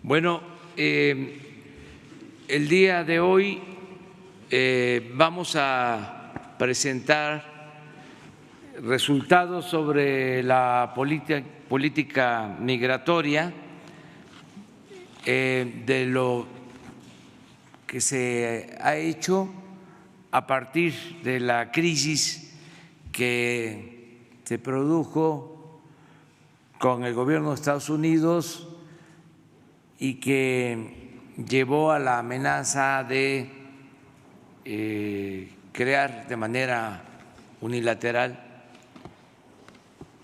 Bueno, el día de hoy vamos a presentar resultados sobre la política migratoria, de lo que se ha hecho a partir de la crisis que se produjo con el gobierno de Estados Unidos y que llevó a la amenaza de crear de manera unilateral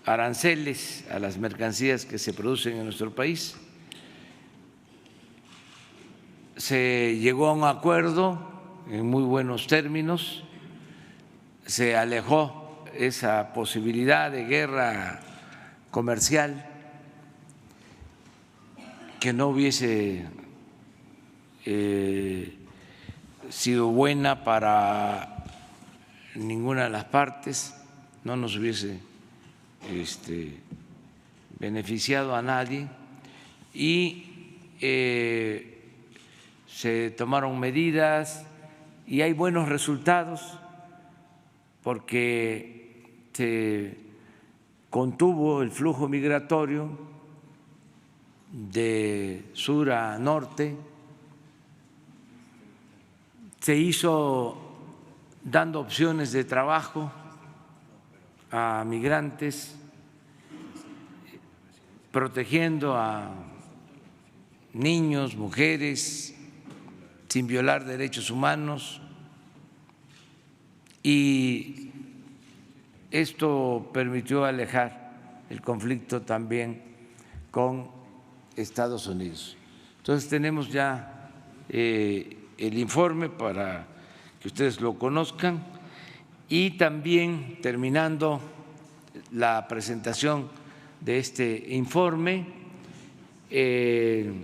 aranceles a las mercancías que se producen en nuestro país. Se llegó a un acuerdo en muy buenos términos, se alejó esa posibilidad de guerra comercial que no hubiese sido buena para ninguna de las partes, no nos hubiese beneficiado a nadie, y se tomaron medidas y hay buenos resultados porque se contuvo el flujo migratorio de sur a norte, se hizo dando opciones de trabajo a migrantes, protegiendo a niños, mujeres, sin violar derechos humanos, y esto permitió alejar el conflicto también con Estados Unidos. Entonces tenemos ya el informe para que ustedes lo conozcan, y también, terminando la presentación de este informe, el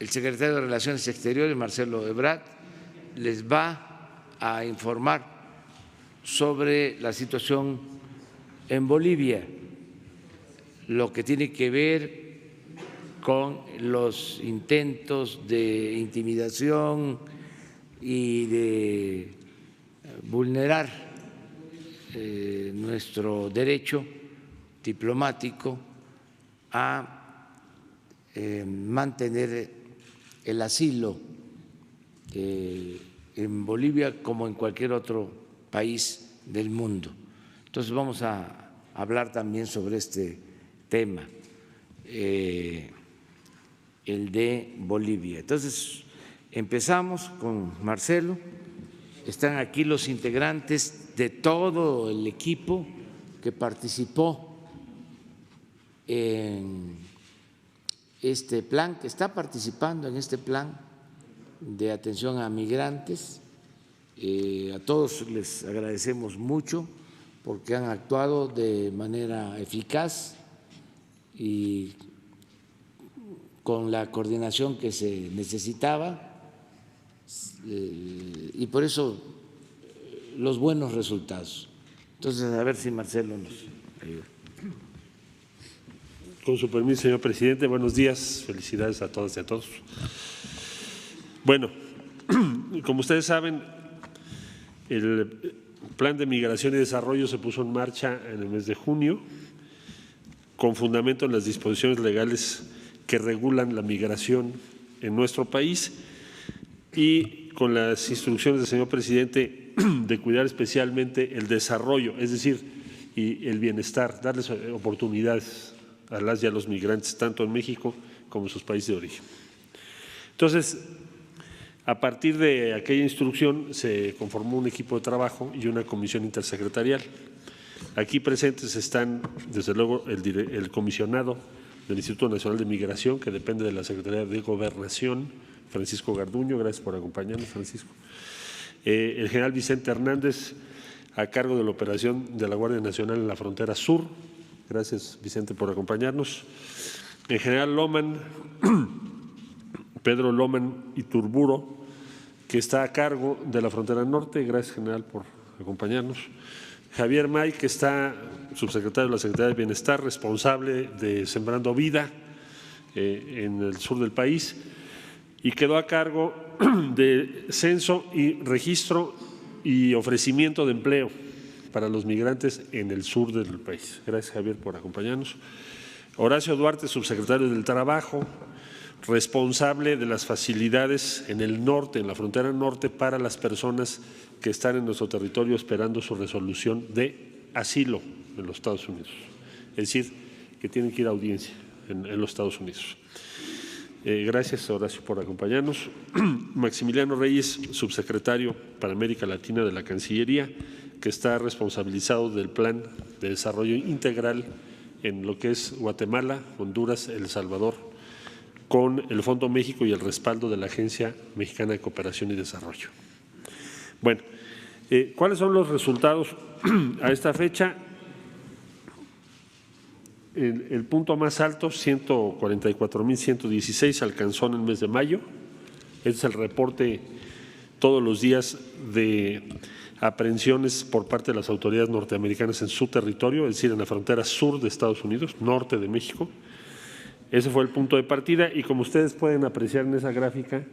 secretario de Relaciones Exteriores, Marcelo Ebrard, les va a informar sobre la situación en Bolivia, lo que tiene que ver con los intentos de intimidación y de vulnerar nuestro derecho diplomático a mantener el asilo en Bolivia como en cualquier otro país del mundo. Entonces vamos a hablar también sobre este tema, el de Bolivia. Entonces empezamos con Marcelo. Están aquí los integrantes de todo el equipo que participó en este plan, que está participando en este plan de atención a migrantes. A todos les agradecemos mucho porque han actuado de manera eficaz y con la coordinación que se necesitaba, y por eso los buenos resultados. Entonces, a ver si Marcelo nos ayuda. Con su permiso, señor presidente, buenos días, felicidades a todas y a todos. Bueno, como ustedes saben, el Plan de Migración y Desarrollo se puso en marcha en el mes de junio, con fundamento en las disposiciones legales que regulan la migración en nuestro país y con las instrucciones del señor presidente de cuidar especialmente el desarrollo, es decir, y el bienestar, darles oportunidades a las y a los migrantes, tanto en México como en sus países de origen. Entonces, a partir de aquella instrucción se conformó un equipo de trabajo y una comisión intersecretarial. Aquí presentes están, desde luego, el comisionado del Instituto Nacional de Migración, que depende de la Secretaría de Gobernación, Francisco Garduño. Gracias por acompañarnos, Francisco. El general Vicente Hernández, a cargo de la operación de la Guardia Nacional en la frontera sur. Gracias, Vicente, por acompañarnos. El general Loman, Pedro Loman Iturburo, que está a cargo de la frontera norte. Gracias, general, por acompañarnos. Javier May, que está subsecretario de la Secretaría de Bienestar, responsable de Sembrando Vida. en el sur del país y quedó a cargo de censo y registro y ofrecimiento de empleo para los migrantes en el sur del país. Gracias, Javier, por acompañarnos. Horacio Duarte, subsecretario del Trabajo, responsable de las facilidades en el norte, en la frontera norte, para las personas que están en nuestro territorio esperando su resolución de asilo en los Estados Unidos. Es decir, que tienen que ir a audiencia en los Estados Unidos. Gracias, Horacio, por acompañarnos. Maximiliano Reyes, subsecretario para América Latina de la Cancillería, que está responsabilizado del Plan de Desarrollo Integral en lo que es Guatemala, Honduras, El Salvador, con el Fondo México y el respaldo de la Agencia Mexicana de Cooperación y Desarrollo. Bueno, ¿cuáles son los resultados a esta fecha? El punto más alto, 144.116, alcanzó en el mes de mayo. Este es el reporte todos los días de aprehensiones por parte de las autoridades norteamericanas en su territorio, es decir, en la frontera sur de Estados Unidos, norte de México. Ese fue el punto de partida y como ustedes pueden apreciar en esa gráfica,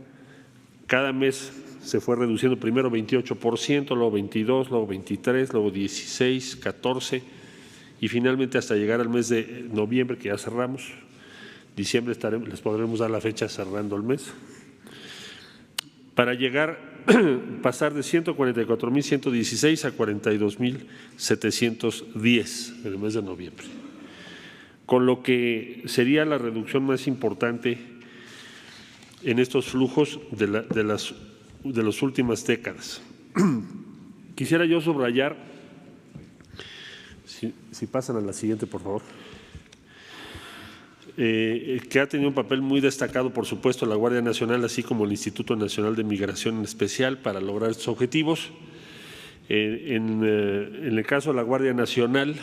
cada mes se fue reduciendo, primero 28%, luego 22%, luego 23%, luego 16%, 14%, y finalmente hasta llegar al mes de noviembre, que ya cerramos. Diciembre les podremos dar la fecha cerrando el mes, para pasar de 144.116 a 42.710 en el mes de noviembre, con lo que sería la reducción más importante en estos flujos de las últimas décadas. Quisiera yo subrayar, si pasan a la siguiente, por favor, que ha tenido un papel muy destacado, por supuesto, la Guardia Nacional, así como el Instituto Nacional de Migración en especial, para lograr estos objetivos. En el caso de la Guardia Nacional,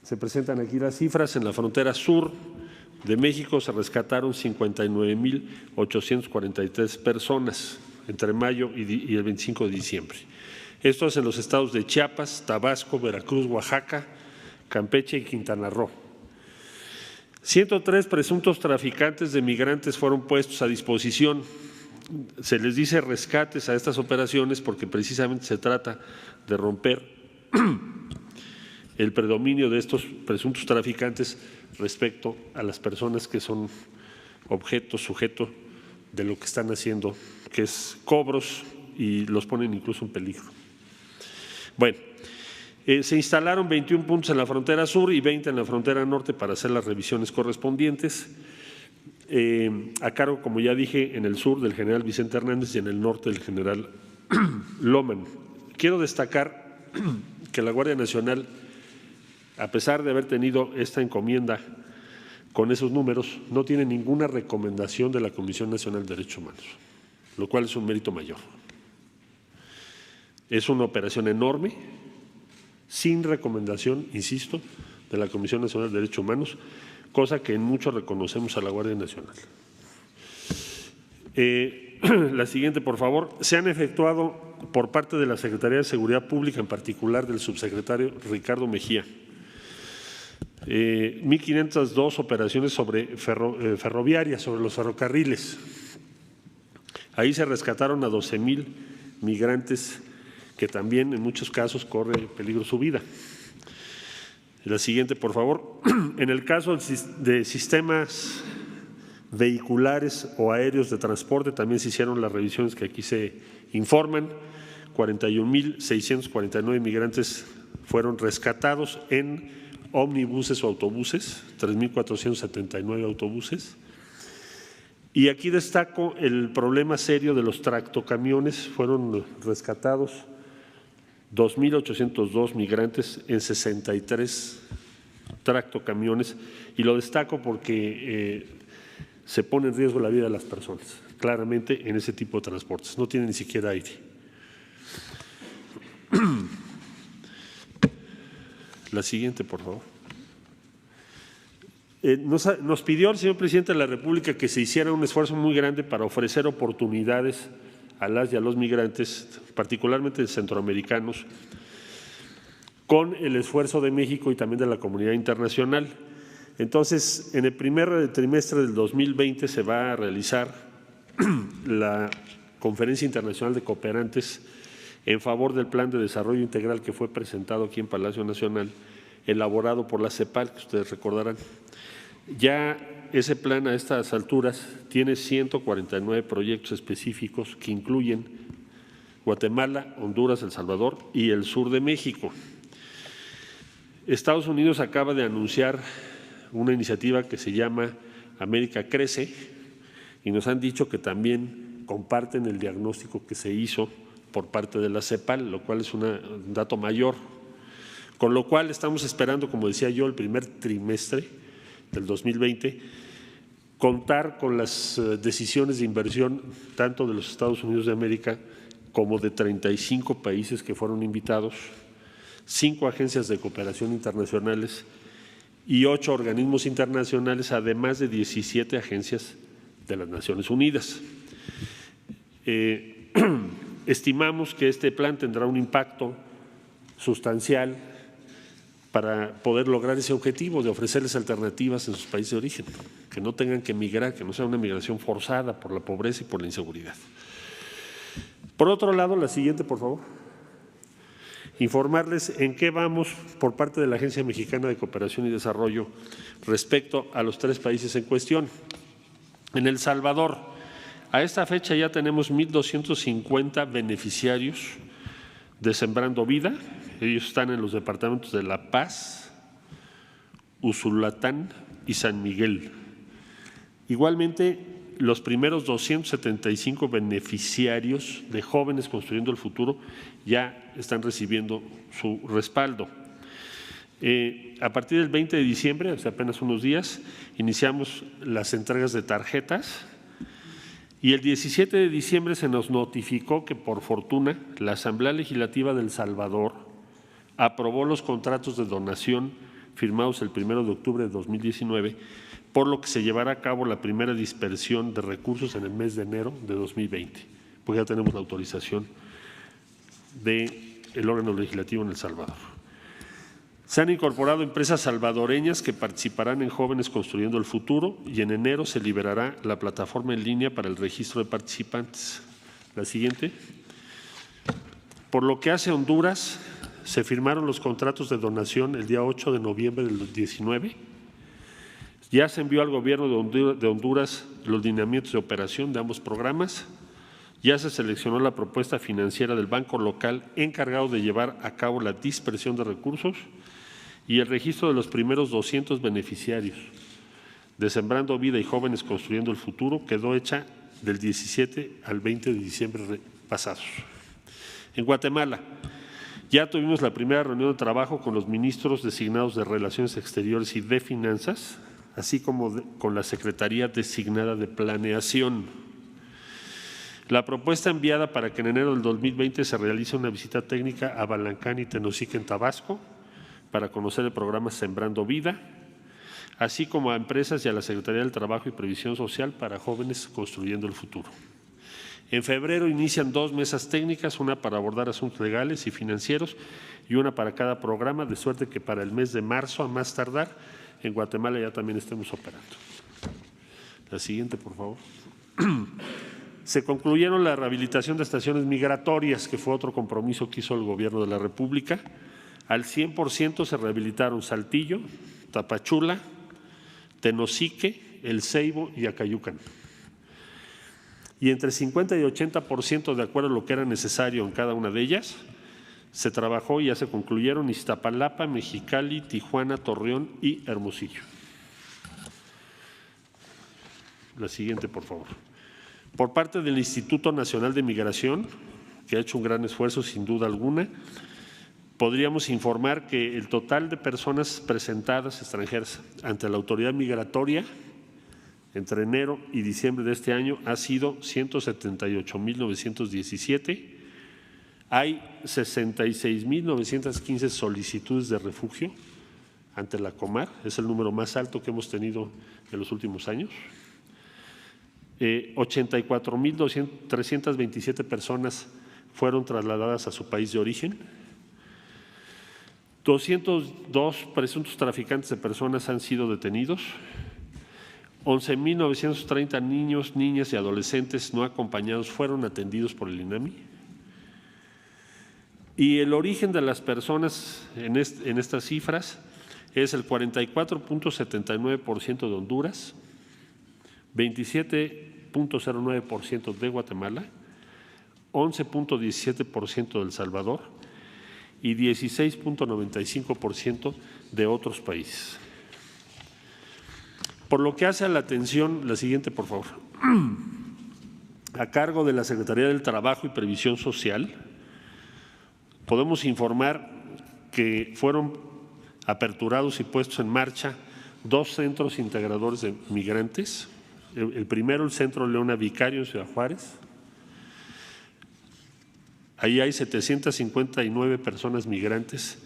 se presentan aquí las cifras. En la frontera sur de México se rescataron 59.843 personas entre mayo y el 25 de diciembre. Esto es en los estados de Chiapas, Tabasco, Veracruz, Oaxaca, Campeche y Quintana Roo. 103 presuntos traficantes de migrantes fueron puestos a disposición. Se les dice rescates a estas operaciones porque precisamente se trata de romper el predominio de estos presuntos traficantes respecto a las personas que son sujeto de lo que están haciendo, que es cobros, y los ponen incluso en peligro. Bueno, se instalaron 21 puntos en la frontera sur y 20 en la frontera norte para hacer las revisiones correspondientes, a cargo, como ya dije, en el sur del general Vicente Hernández y en el norte del general Loman. Quiero destacar que la Guardia Nacional, a pesar de haber tenido esta encomienda con esos números, no tiene ninguna recomendación de la Comisión Nacional de Derechos Humanos, lo cual es un mérito mayor. Es una operación enorme, sin recomendación, insisto, de la Comisión Nacional de Derechos Humanos, cosa que en mucho reconocemos a la Guardia Nacional. La siguiente, por favor. Se han efectuado por parte de la Secretaría de Seguridad Pública, en particular del subsecretario Ricardo Mejía, 1.502 operaciones ferroviarias, sobre los ferrocarriles. Ahí se rescataron a 12,000 migrantes que también en muchos casos corre peligro su vida. La siguiente, por favor. En el caso de sistemas vehiculares o aéreos de transporte, también se hicieron las revisiones que aquí se informan. 41.649 migrantes fueron rescatados en ómnibuses o autobuses, 3.479 autobuses. Y aquí destaco el problema serio de los tractocamiones. Fueron rescatados 2.802 migrantes en 63 tractocamiones, y lo destaco porque se pone en riesgo la vida de las personas, claramente, en ese tipo de transportes. No tiene ni siquiera aire. La siguiente, por favor. Nos pidió el señor presidente de la República que se hiciera un esfuerzo muy grande para ofrecer oportunidades a las y a los migrantes, particularmente centroamericanos, con el esfuerzo de México y también de la comunidad internacional. Entonces, en el primer trimestre del 2020 se va a realizar la Conferencia Internacional de Cooperantes en favor del Plan de Desarrollo Integral que fue presentado aquí en Palacio Nacional, elaborado por la CEPAL, que ustedes recordarán. Ya ese plan a estas alturas tiene 149 proyectos específicos que incluyen Guatemala, Honduras, El Salvador y el sur de México. Estados Unidos acaba de anunciar una iniciativa que se llama América Crece y nos han dicho que también comparten el diagnóstico que se hizo por parte de la CEPAL, lo cual es un dato mayor. Con lo cual estamos esperando, como decía yo, el primer trimestre del 2020, contar con las decisiones de inversión tanto de los Estados Unidos de América como de 35 países que fueron invitados, 5 agencias de cooperación internacionales y 8 organismos internacionales, además de 17 agencias de las Naciones Unidas. Estimamos que este plan tendrá un impacto sustancial para poder lograr ese objetivo de ofrecerles alternativas en sus países de origen, que no tengan que emigrar, que no sea una migración forzada por la pobreza y por la inseguridad. Por otro lado, la siguiente, por favor. Informarles en qué vamos por parte de la Agencia Mexicana de Cooperación y Desarrollo respecto a los 3 países en cuestión. En El Salvador, a esta fecha ya tenemos 1,250 beneficiarios de Sembrando Vida. Ellos están en los departamentos de La Paz, Usulután y San Miguel. Igualmente, los primeros 275 beneficiarios de Jóvenes Construyendo el Futuro ya están recibiendo su respaldo. A partir del 20 de diciembre, hace apenas unos días, iniciamos las entregas de tarjetas y el 17 de diciembre se nos notificó que, por fortuna, la Asamblea Legislativa de El Salvador aprobó los contratos de donación firmados el 1 de octubre de 2019, por lo que se llevará a cabo la primera dispersión de recursos en el mes de enero de 2020, pues ya tenemos la autorización del órgano legislativo en El Salvador. Se han incorporado empresas salvadoreñas que participarán en Jóvenes Construyendo el Futuro y en enero se liberará la plataforma en línea para el registro de participantes. La siguiente. Por lo que hace a Honduras, se firmaron los contratos de donación el día 8 de noviembre del 19. Ya se envió al gobierno de Honduras los lineamientos de operación de ambos programas. Ya se seleccionó la propuesta financiera del banco local encargado de llevar a cabo la dispersión de recursos y el registro de los primeros 200 beneficiarios de Sembrando Vida y Jóvenes Construyendo el Futuro quedó hecha del 17 al 20 de diciembre pasados. En Guatemala, ya tuvimos la primera reunión de trabajo con los ministros designados de Relaciones Exteriores y de Finanzas, así como con la Secretaría designada de Planeación. La propuesta enviada para que en enero del 2020 se realice una visita técnica a Balancán y Tenosique en Tabasco para conocer el programa Sembrando Vida, así como a empresas y a la Secretaría del Trabajo y Previsión Social para Jóvenes Construyendo el Futuro. En febrero inician 2 mesas técnicas, una para abordar asuntos legales y financieros y una para cada programa, de suerte que para el mes de marzo, a más tardar, en Guatemala ya también estemos operando. La siguiente, por favor. Se concluyeron la rehabilitación de estaciones migratorias, que fue otro compromiso que hizo el Gobierno de la República. Al 100% se rehabilitaron Saltillo, Tapachula, Tenosique, El Ceibo y Acayucan. Y entre 50 y 80%, de acuerdo a lo que era necesario en cada una de ellas, se trabajó y ya se concluyeron Iztapalapa, Mexicali, Tijuana, Torreón y Hermosillo. La siguiente, por favor. Por parte del Instituto Nacional de Migración, que ha hecho un gran esfuerzo sin duda alguna, podríamos informar que el total de personas presentadas extranjeras ante la autoridad migratoria entre enero y diciembre de este año ha sido 178,917. Hay 66,915 solicitudes de refugio ante la Comar, es el número más alto que hemos tenido en los últimos años. 84,327 personas fueron trasladadas a su país de origen. 202 presuntos traficantes de personas han sido detenidos. 11.930 niños, niñas y adolescentes no acompañados fueron atendidos por el INAMI. Y el origen de las personas en estas cifras es el 44.79% de Honduras, 27.09% de Guatemala, 11.17% de El Salvador y 16.95% de otros países. Por lo que hace a la atención, la siguiente, por favor, a cargo de la Secretaría del Trabajo y Previsión Social, podemos informar que fueron aperturados y puestos en marcha 2 centros integradores de migrantes. El primero, el Centro Leona Vicario en Ciudad Juárez. Ahí hay 759 personas migrantes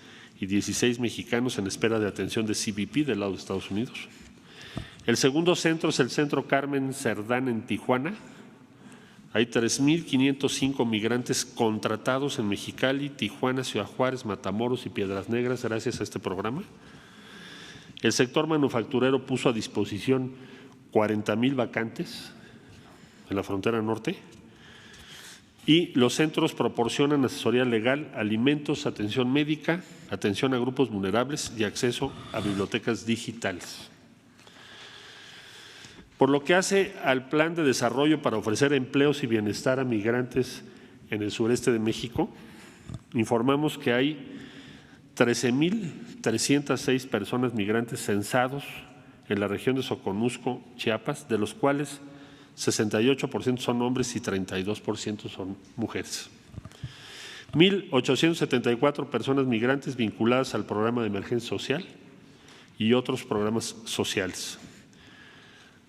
y 16 mexicanos en espera de atención de CBP del lado de Estados Unidos. El segundo centro es el Centro Carmen Cerdán en Tijuana. Hay 3.505 migrantes contratados en Mexicali, Tijuana, Ciudad Juárez, Matamoros y Piedras Negras gracias a este programa. El sector manufacturero puso a disposición 40,000 vacantes en la frontera norte y los centros proporcionan asesoría legal, alimentos, atención médica, atención a grupos vulnerables y acceso a bibliotecas digitales. Por lo que hace al plan de desarrollo para ofrecer empleos y bienestar a migrantes en el sureste de México, informamos que hay 13,306 personas migrantes censados en la región de Soconusco, Chiapas, de los cuales 68% son hombres y 32% son mujeres. 1,874 personas migrantes vinculadas al programa de emergencia social y otros programas sociales.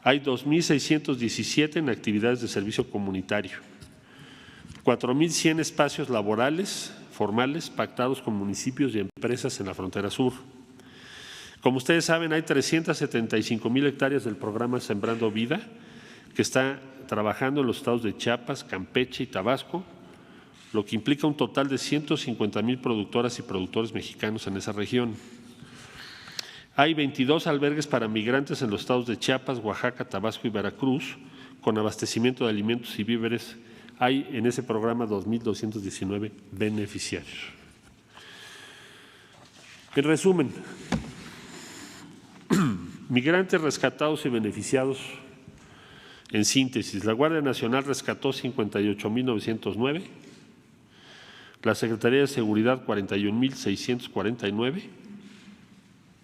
Hay 2,617 en actividades de servicio comunitario, 4,100 espacios laborales formales pactados con municipios y empresas en la frontera sur. Como ustedes saben, hay 375,000 hectáreas del programa Sembrando Vida, que está trabajando en los estados de Chiapas, Campeche y Tabasco, lo que implica un total de 150,000 productoras y productores mexicanos en esa región. Hay 22 albergues para migrantes en los estados de Chiapas, Oaxaca, Tabasco y Veracruz, con abastecimiento de alimentos y víveres. Hay en ese programa 2,219 beneficiarios. En resumen, migrantes rescatados y beneficiados. En síntesis, la Guardia Nacional rescató 58,909, la Secretaría de Seguridad 41,649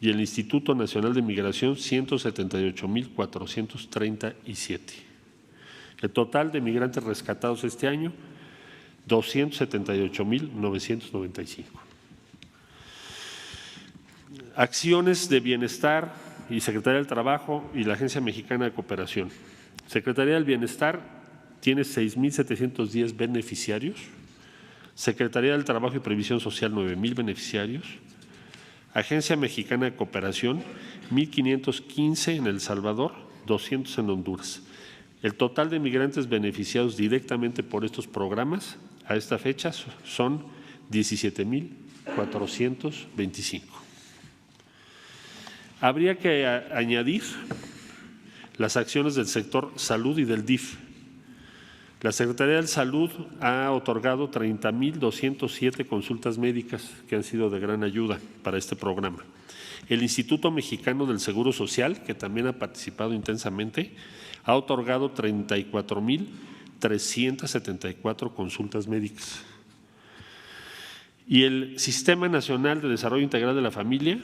y el Instituto Nacional de Migración 178,437. El total de migrantes rescatados este año, 278,995. Acciones de bienestar y Secretaría del Trabajo y la Agencia Mexicana de Cooperación. Secretaría del Bienestar tiene 6,710 beneficiarios. Secretaría del Trabajo y Previsión Social, 9,000 beneficiarios. Agencia Mexicana de Cooperación, 1,515 en El Salvador, 200 en Honduras. El total de migrantes beneficiados directamente por estos programas a esta fecha son 17,425. Habría que añadir las acciones del sector salud y del DIF. La Secretaría de Salud ha otorgado 30,207 consultas médicas que han sido de gran ayuda para este programa. El Instituto Mexicano del Seguro Social, que también ha participado intensamente, ha otorgado 34,374 consultas médicas. Y el Sistema Nacional de Desarrollo Integral de la Familia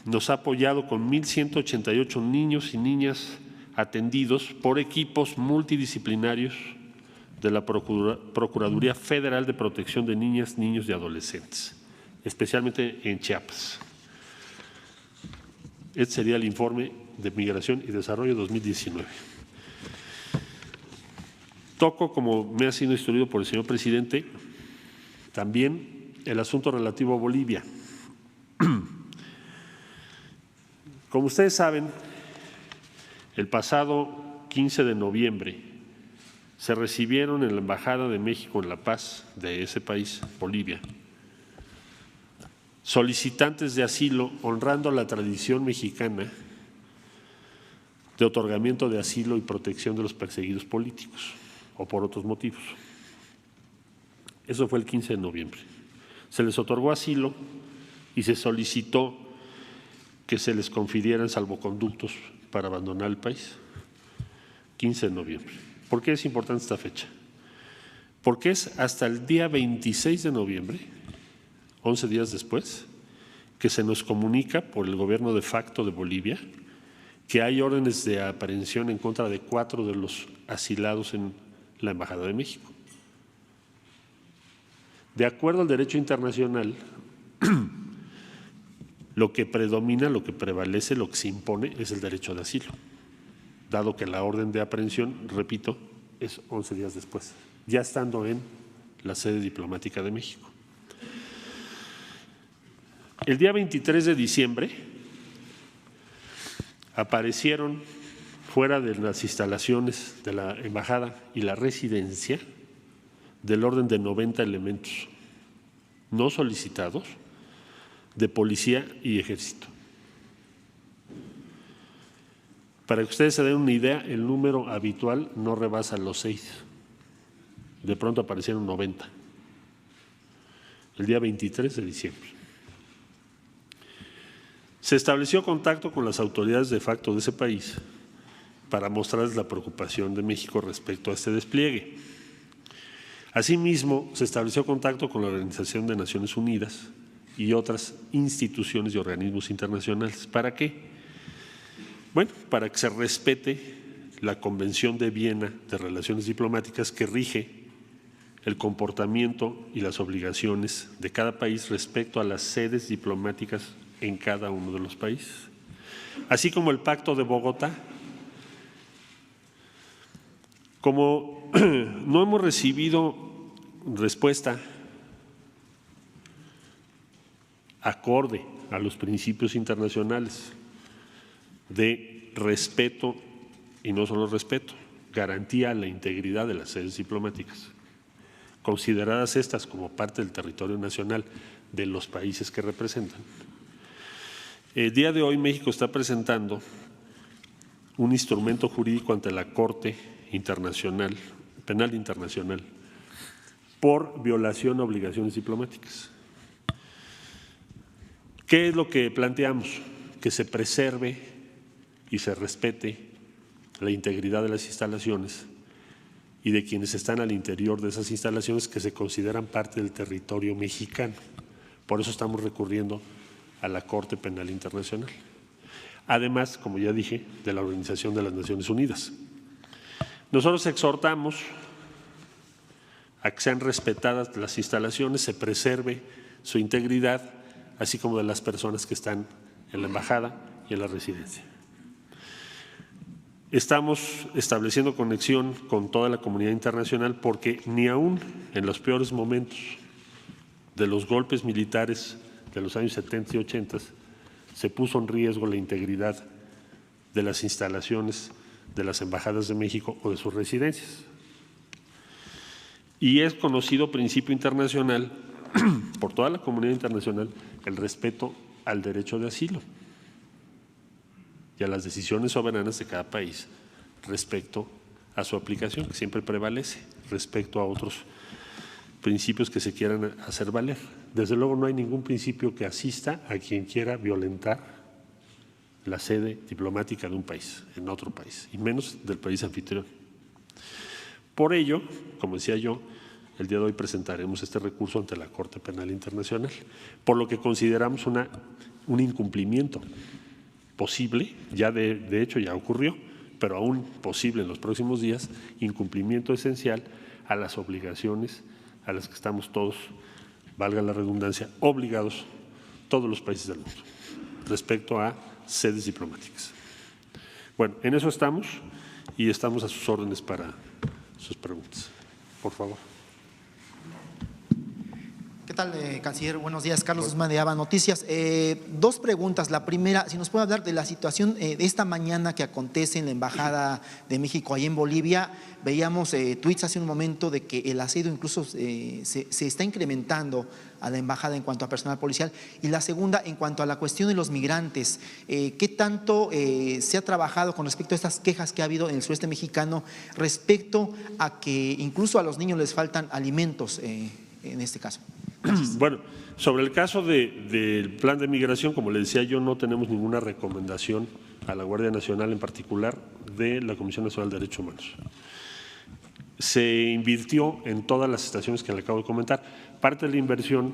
nos ha apoyado con 1,188 niños y niñas atendidos por equipos multidisciplinarios de la Procuraduría Federal de Protección de Niñas, Niños y Adolescentes, especialmente en Chiapas. Este sería el informe de Migración y Desarrollo 2019. Toco, como me ha sido instruido por el señor presidente, también el asunto relativo a Bolivia. Como ustedes saben, el pasado 15 de noviembre se recibieron en la Embajada de México en La Paz de ese país, Bolivia, solicitantes de asilo, honrando la tradición mexicana de otorgamiento de asilo y protección de los perseguidos políticos o por otros motivos. Eso fue el 15 de noviembre. Se les otorgó asilo y se solicitó que se les confirieran salvoconductos para abandonar el país. 15 de noviembre. ¿Por qué es importante esta fecha? Porque es hasta el día 26 de noviembre, 11 días después, que se nos comunica por el gobierno de facto de Bolivia que hay órdenes de aprehensión en contra de 4 de los asilados en la Embajada de México. De acuerdo al derecho internacional, lo que predomina, lo que prevalece, lo que se impone es el derecho de asilo, dado que la orden de aprehensión, repito, es 11 días después, ya estando en la sede diplomática de México. El día 23 de diciembre aparecieron fuera de las instalaciones de la embajada y la residencia del orden de 90 elementos no solicitados de policía y ejército. Para que ustedes se den una idea, el número habitual no rebasa los 6. De pronto aparecieron 90. El día 23 de diciembre. Se estableció contacto con las autoridades de facto de ese país para mostrarles la preocupación de México respecto a este despliegue. Asimismo, se estableció contacto con la Organización de Naciones Unidas y otras instituciones y organismos internacionales. ¿Para qué? Bueno, para que se respete la Convención de Viena de Relaciones Diplomáticas que rige el comportamiento y las obligaciones de cada país respecto a las sedes diplomáticas en cada uno de los países, así como el Pacto de Bogotá. Como no hemos recibido respuesta acorde a los principios internacionales de respeto, y no solo respeto, garantía a la integridad de las sedes diplomáticas, consideradas estas como parte del territorio nacional de los países que representan. El día de hoy México está presentando un instrumento jurídico ante la Corte Internacional, Penal Internacional, por violación a obligaciones diplomáticas. ¿Qué es lo que planteamos? Que se preserve y se respete la integridad de las instalaciones y de quienes están al interior de esas instalaciones que se consideran parte del territorio mexicano. Por eso estamos recurriendo a la Corte Penal Internacional. Además, como ya dije, de la Organización de las Naciones Unidas. Nosotros exhortamos a que sean respetadas las instalaciones, se preserve su integridad, así como de las personas que están en la embajada y en la residencia. Estamos estableciendo conexión con toda la comunidad internacional porque ni aún en los peores momentos de los golpes militares de los años 70 y 80 se puso en riesgo la integridad de las instalaciones de las embajadas de México o de sus residencias. Y es conocido principio internacional por toda la comunidad internacional el respeto al derecho de asilo y a las decisiones soberanas de cada país respecto a su aplicación, que siempre prevalece respecto a otros principios que se quieran hacer valer. Desde luego no hay ningún principio que asista a quien quiera violentar la sede diplomática de un país en otro país, y menos del país anfitrión. Por ello, como decía yo, el día de hoy presentaremos este recurso ante la Corte Penal Internacional, por lo que consideramos un incumplimiento posible, ya de hecho ya ocurrió, pero aún posible en los próximos días, incumplimiento esencial a las obligaciones a las que estamos todos, valga la redundancia, obligados todos los países del mundo respecto a sedes diplomáticas. Bueno, en eso estamos y estamos a sus órdenes para sus preguntas. Por favor. ¿Qué tal, canciller? Buenos días, Carlos Guzmán de ABA Noticias. Dos preguntas. La primera, si nos puede hablar de la situación de esta mañana que acontece en la Embajada de México ahí en Bolivia. Veíamos tweets hace un momento de que el asedio incluso se está incrementando a la embajada en cuanto a personal policial. Y la segunda, en cuanto a la cuestión de los migrantes, ¿qué tanto se ha trabajado con respecto a estas quejas que ha habido en el sureste mexicano respecto a que incluso a los niños les faltan alimentos en este caso? Bueno, sobre el caso del plan de migración, como le decía yo, no tenemos ninguna recomendación a la Guardia Nacional, en particular de la Comisión Nacional de Derechos Humanos. Se invirtió en todas las estaciones que le acabo de comentar. Parte de la inversión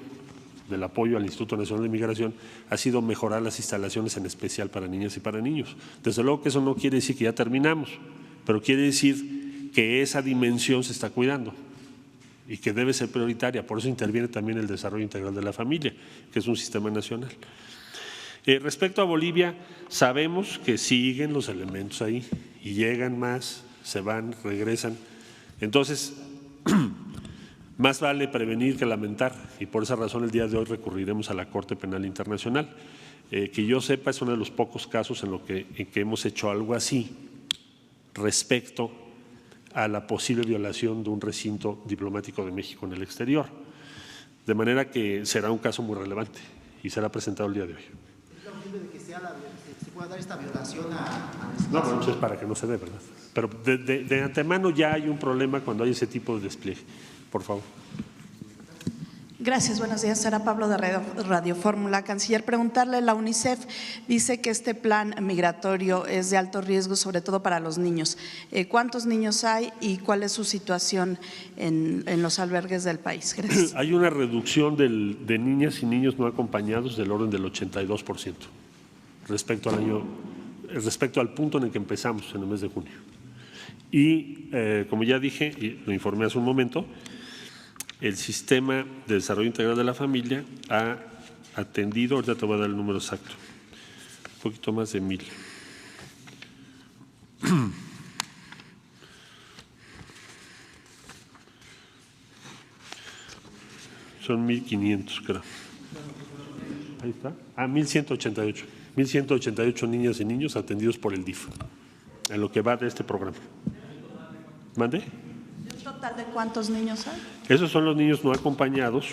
del apoyo al Instituto Nacional de Migración ha sido mejorar las instalaciones, en especial para niñas y para niños. Desde luego que eso no quiere decir que ya terminamos, pero quiere decir que esa dimensión se está cuidando y que debe ser prioritaria. Por eso interviene también el desarrollo integral de la familia, que es un sistema nacional. Respecto a Bolivia, sabemos que siguen los elementos ahí y llegan más, se van, regresan. Entonces, más vale prevenir que lamentar, y por esa razón el día de hoy recurriremos a la Corte Penal Internacional. Que yo sepa, es uno de los pocos casos en que hemos hecho algo así respecto a la posible violación de un recinto diplomático de México en el exterior. De manera que será un caso muy relevante y será presentado el día de hoy. ¿Es posible de que se pueda dar esta violación a no, bueno, eso es para que no se dé, ¿verdad? Pero de antemano ya hay un problema cuando hay ese tipo de despliegue. Por favor. Gracias, buenos días. Sara Pablo de Radio Fórmula. Canciller, preguntarle, la UNICEF dice que este plan migratorio es de alto riesgo, sobre todo para los niños. ¿Cuántos niños hay y cuál es su situación en los albergues del país? Gracias. Hay una reducción de niñas y niños no acompañados del orden del 82% respecto al punto en el que empezamos en el mes de junio. Y como ya dije, y lo informé hace un momento, el Sistema de Desarrollo Integral de la Familia ha atendido, ahorita te voy a dar el número exacto, un poquito más de 1,000. Son 1,500, creo. Ahí está. 1,188. 1,188 niñas y niños atendidos por el DIF, en lo que va de este programa. ¿Mande? ¿Un total de cuántos niños hay? Esos son los niños no acompañados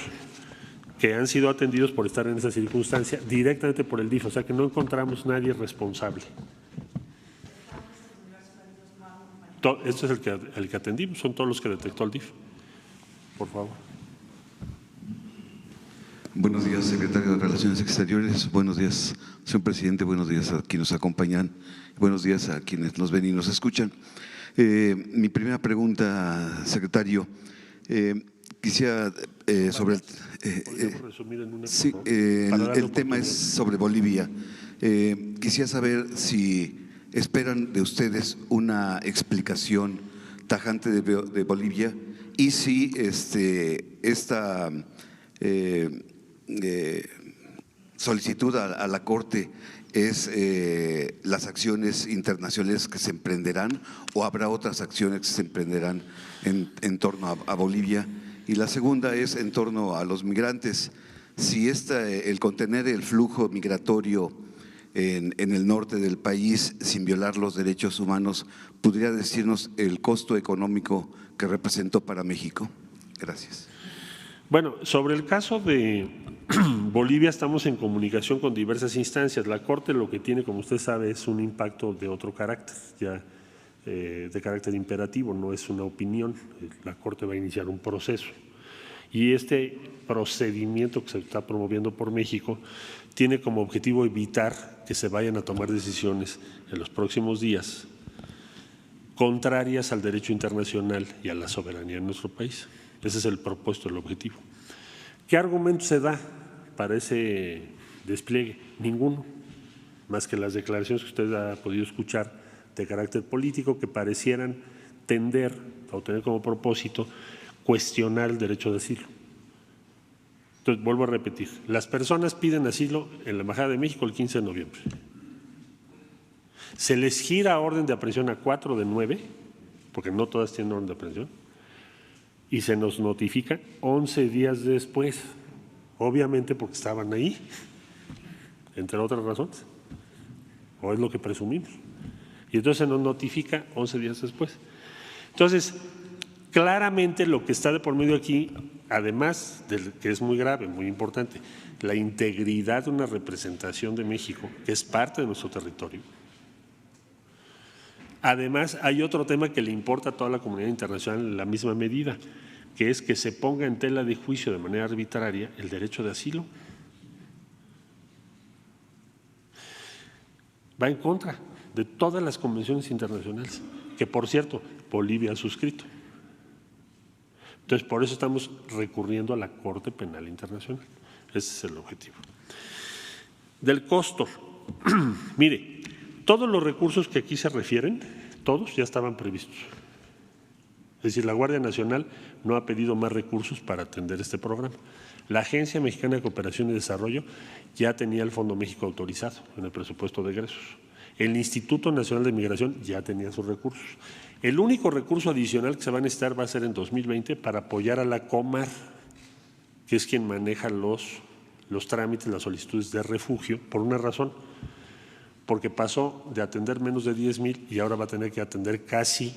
que han sido atendidos por estar en esa circunstancia directamente por el DIF, o sea que no encontramos nadie responsable. Este es el que atendimos, son todos los que detectó el DIF. Por favor. Buenos días, secretario de Relaciones Exteriores. Buenos días, señor presidente. Buenos días a quienes nos acompañan. Buenos días a quienes nos ven y nos escuchan. Mi primera pregunta, secretario, quisiera sobre el tema es sobre Bolivia. Quisiera saber si esperan de ustedes una explicación tajante de Bolivia y si esta solicitud a la Corte es las acciones internacionales que se emprenderán o habrá otras acciones que se emprenderán en torno a Bolivia. Y la segunda es en torno a los migrantes, si el contener el flujo migratorio en el norte del país sin violar los derechos humanos, ¿podría decirnos el costo económico que representó para México? Gracias. Bueno, sobre el caso de Bolivia estamos en comunicación con diversas instancias. La Corte lo que tiene, como usted sabe, es un impacto de otro carácter, ya de carácter imperativo, no es una opinión. La Corte va a iniciar un proceso y este procedimiento que se está promoviendo por México tiene como objetivo evitar que se vayan a tomar decisiones en los próximos días contrarias al derecho internacional y a la soberanía de nuestro país. Ese es el propósito, el objetivo. ¿Qué argumento se da para ese despliegue? Ninguno, más que las declaraciones que usted ha podido escuchar de carácter político que parecieran tender o tener como propósito cuestionar el derecho de asilo. Entonces, vuelvo a repetir, las personas piden asilo en la Embajada de México el 15 de noviembre. Se les gira orden de aprehensión a 4 de 9, porque no todas tienen orden de aprehensión, y se nos notifica 11 días después. obviamente porque estaban ahí, entre otras razones, o es lo que presumimos. Y entonces se nos notifica 11 días después. Entonces, claramente lo que está de por medio aquí, además de que es muy grave, muy importante, la integridad de una representación de México, que es parte de nuestro territorio. Además, hay otro tema que le importa a toda la comunidad internacional en la misma medida, que es que se ponga en tela de juicio de manera arbitraria el derecho de asilo. Va en contra de todas las convenciones internacionales, que por cierto, Bolivia ha suscrito. Entonces, por eso estamos recurriendo a la Corte Penal Internacional. Ese es el objetivo. Del costo, mire, todos los recursos que aquí se refieren, todos ya estaban previstos. Es decir, la Guardia Nacional no ha pedido más recursos para atender este programa. La Agencia Mexicana de Cooperación y Desarrollo ya tenía el Fondo México autorizado en el presupuesto de egresos. El Instituto Nacional de Migración ya tenía sus recursos. El único recurso adicional que se va a necesitar va a ser en 2020 para apoyar a la Comar, que es quien maneja los trámites, las solicitudes de refugio, por una razón, porque pasó de atender menos de 10,000 y ahora va a tener que atender casi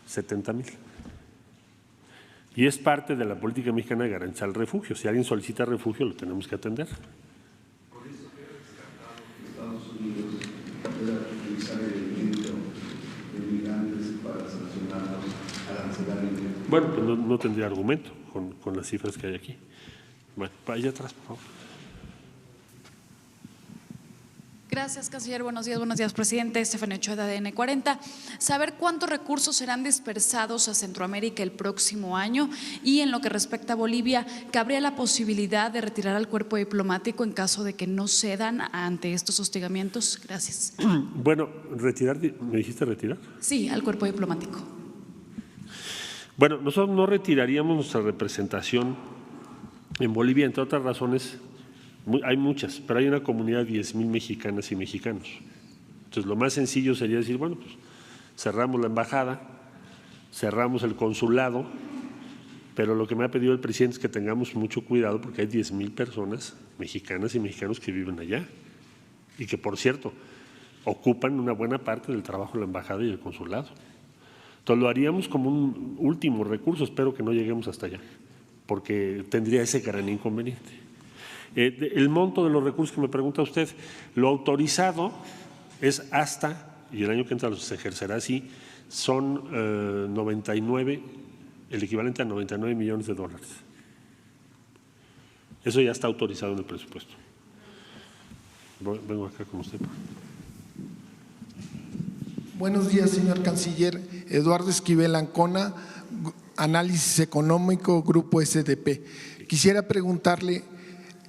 70,000. Y es parte de la política mexicana de garantizar el refugio. Si alguien solicita refugio, lo tenemos que atender. Por eso queda descartado que Estados Unidos pueda utilizar el elemento de migrantes para sancionarlos arancelariamente. Bueno, pues no tendría argumento con las cifras que hay aquí. Bueno, para allá atrás, por favor. Gracias, canciller. Buenos días, presidente. Estefanía Ochoa, de ADN 40. Saber cuántos recursos serán dispersados a Centroamérica el próximo año y en lo que respecta a Bolivia, ¿cabría la posibilidad de retirar al cuerpo diplomático en caso de que no cedan ante estos hostigamientos? Gracias. Bueno, retirar, ¿me dijiste retirar? Sí, al cuerpo diplomático. Bueno, nosotros no retiraríamos nuestra representación en Bolivia, entre otras razones. Hay muchas, pero hay una comunidad de 10,000 mexicanas y mexicanos. Entonces, lo más sencillo sería decir, bueno, pues cerramos la embajada, cerramos el consulado, pero lo que me ha pedido el presidente es que tengamos mucho cuidado porque hay 10,000 personas mexicanas y mexicanos que viven allá y que, por cierto, ocupan una buena parte del trabajo de la embajada y el consulado. Entonces, lo haríamos como un último recurso, espero que no lleguemos hasta allá, porque tendría ese gran inconveniente. El monto de los recursos que me pregunta usted, lo autorizado es hasta, y el año que entra se ejercerá así, son 99, el equivalente a 99 millones de dólares. Eso ya está autorizado en el presupuesto. Vengo acá con usted. Buenos días, señor canciller. Eduardo Esquivel Ancona, Análisis Económico, Grupo SDP. Quisiera preguntarle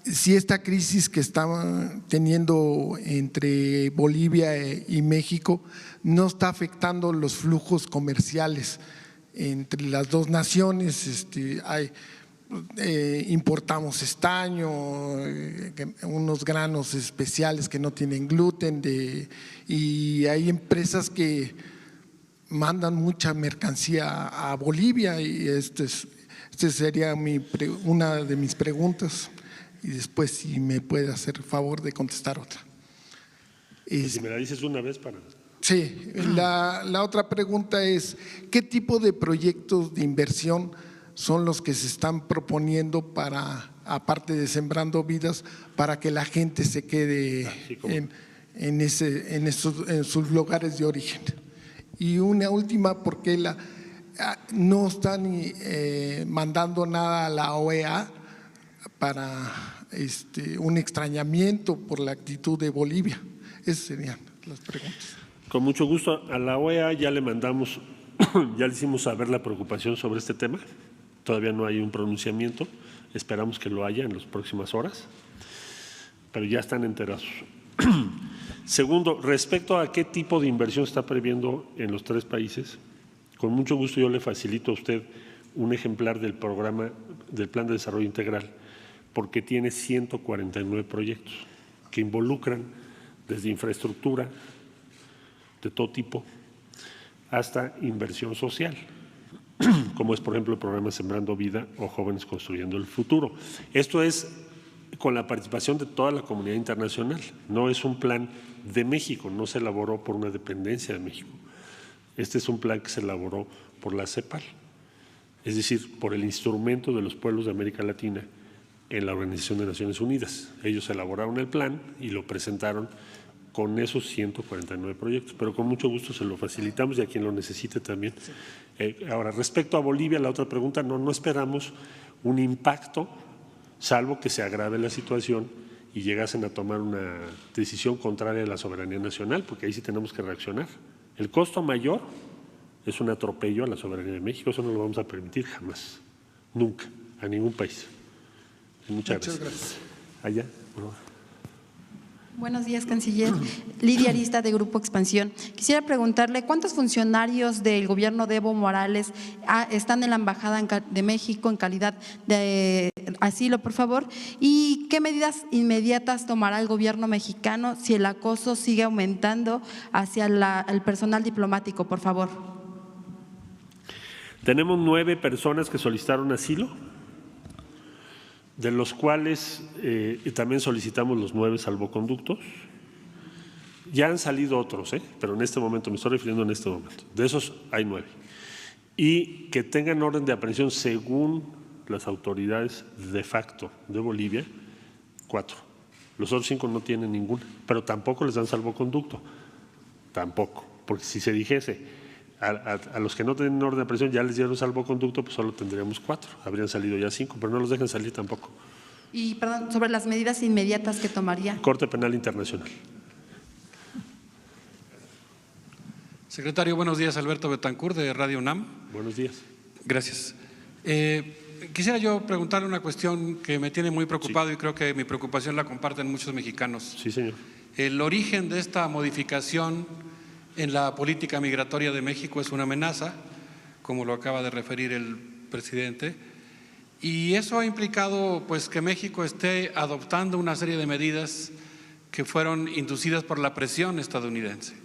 si esta crisis que está teniendo entre Bolivia y México no está afectando los flujos comerciales entre las dos naciones. Importamos estaño, unos granos especiales que no tienen gluten, y hay empresas que mandan mucha mercancía a Bolivia, y este sería una de mis preguntas. Y después, si me puede hacer favor de contestar otra. Si me la dices una vez para… Sí, la otra pregunta es, ¿qué tipo de proyectos de inversión son los que se están proponiendo para, aparte de Sembrando Vidas, para que la gente se quede en sus lugares de origen? Y una última, porque no están mandando nada a la OEA para un extrañamiento por la actitud de Bolivia. Esas serían las preguntas. Con mucho gusto. A la OEA ya le mandamos, ya le hicimos saber la preocupación sobre este tema. Todavía no hay un pronunciamiento, esperamos que lo haya en las próximas horas, pero ya están enterados. Segundo, respecto a qué tipo de inversión está previendo en los tres países, con mucho gusto yo le facilito a usted un ejemplar del programa del Plan de Desarrollo Integral, porque tiene 149 proyectos que involucran desde infraestructura de todo tipo hasta inversión social. como es por ejemplo el programa Sembrando Vida o Jóvenes Construyendo el Futuro. Esto es con la participación de toda la comunidad internacional, no es un plan de México, no se elaboró por una dependencia de México. Este es un plan que se elaboró por la CEPAL, es decir, por el instrumento de los pueblos de América Latina en la Organización de Naciones Unidas. Ellos elaboraron el plan y lo presentaron con esos 149 proyectos, pero con mucho gusto se lo facilitamos y a quien lo necesite también. Ahora, respecto a Bolivia, la otra pregunta, no esperamos un impacto, salvo que se agrave la situación y llegasen a tomar una decisión contraria a la soberanía nacional, porque ahí sí tenemos que reaccionar. El costo mayor es un atropello a la soberanía de México, eso no lo vamos a permitir jamás, nunca, a ningún país. Muchas gracias. Allá, por favor. Buenos días, canciller. Lidia Arista, de Grupo Expansión. Quisiera preguntarle, ¿cuántos funcionarios del gobierno de Evo Morales están en la Embajada de México en calidad de asilo, por favor? ¿Y qué medidas inmediatas tomará el gobierno mexicano si el acoso sigue aumentando hacia el personal diplomático, por favor? Tenemos 9 personas que solicitaron asilo, de los cuales también solicitamos los 9 salvoconductos. Ya han salido otros, pero en este momento, me estoy refiriendo en este momento, de esos hay 9. Y que tengan orden de aprehensión según las autoridades de facto de Bolivia, 4. Los otros 5 no tienen ninguna, pero tampoco les dan salvoconducto, tampoco, porque si se dijese a los que no tienen orden de aprehensión ya les dieron salvoconducto, pues solo tendríamos 4, habrían salido ya 5, pero no los dejan salir tampoco. Y, perdón, sobre las medidas inmediatas que tomaría. Corte Penal Internacional. Secretario, buenos días. Alberto Betancourt, de Radio UNAM. Buenos días. Gracias. Quisiera yo preguntarle una cuestión que me tiene muy preocupado, sí, y creo que mi preocupación la comparten muchos mexicanos. Sí, señor. El origen de esta modificación en la política migratoria de México es una amenaza, como lo acaba de referir el presidente, y eso ha implicado pues que México esté adoptando una serie de medidas que fueron inducidas por la presión estadounidense.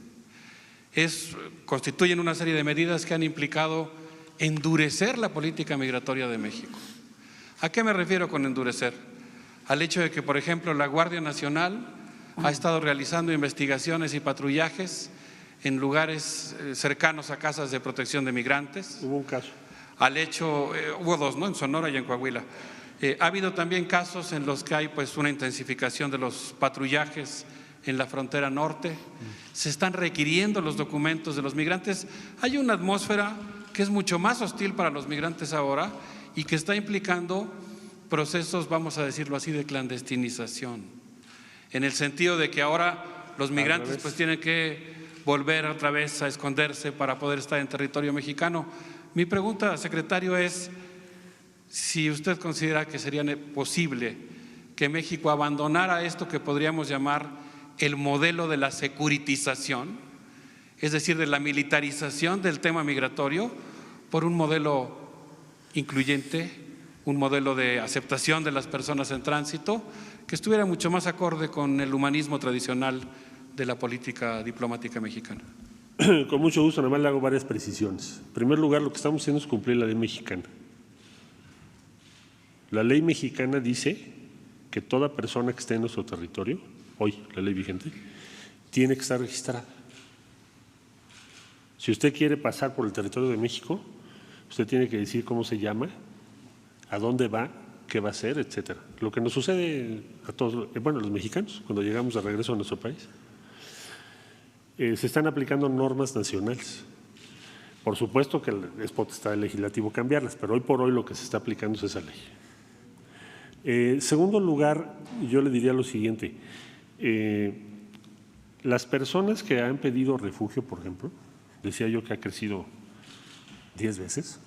Constituyen una serie de medidas que han implicado endurecer la política migratoria de México. ¿A qué me refiero con endurecer? Al hecho de que, por ejemplo, la Guardia Nacional ha estado realizando investigaciones y patrullajes en lugares cercanos a casas de protección de migrantes. Hubo un caso. Hubo 2, ¿no? En Sonora y en Coahuila. Ha habido también casos en los que hay pues una intensificación de los patrullajes en la frontera norte. Se están requiriendo los documentos de los migrantes. Hay una atmósfera que es mucho más hostil para los migrantes ahora y que está implicando procesos, vamos a decirlo así, de clandestinización. En el sentido de que ahora los migrantes pues tienen que volver otra vez a esconderse para poder estar en territorio mexicano. Mi pregunta, secretario, es si usted considera que sería posible que México abandonara esto que podríamos llamar el modelo de la securitización, es decir, de la militarización del tema migratorio, por un modelo incluyente, un modelo de aceptación de las personas en tránsito, que estuviera mucho más acorde con el humanismo tradicional de la política diplomática mexicana. Con mucho gusto, nada más le hago varias precisiones. En primer lugar, lo que estamos haciendo es cumplir la ley mexicana. La ley mexicana dice que toda persona que esté en nuestro territorio, hoy la ley vigente, tiene que estar registrada. Si usted quiere pasar por el territorio de México, usted tiene que decir cómo se llama, a dónde va, qué va a hacer, etcétera. Lo que nos sucede a todos, los mexicanos, cuando llegamos de regreso a nuestro país. Se están aplicando normas nacionales. Por supuesto que es potestad del legislativo cambiarlas, pero hoy por hoy lo que se está aplicando es esa ley. Segundo lugar, yo le diría lo siguiente. Las personas que han pedido refugio, por ejemplo, decía yo que ha crecido 10 veces,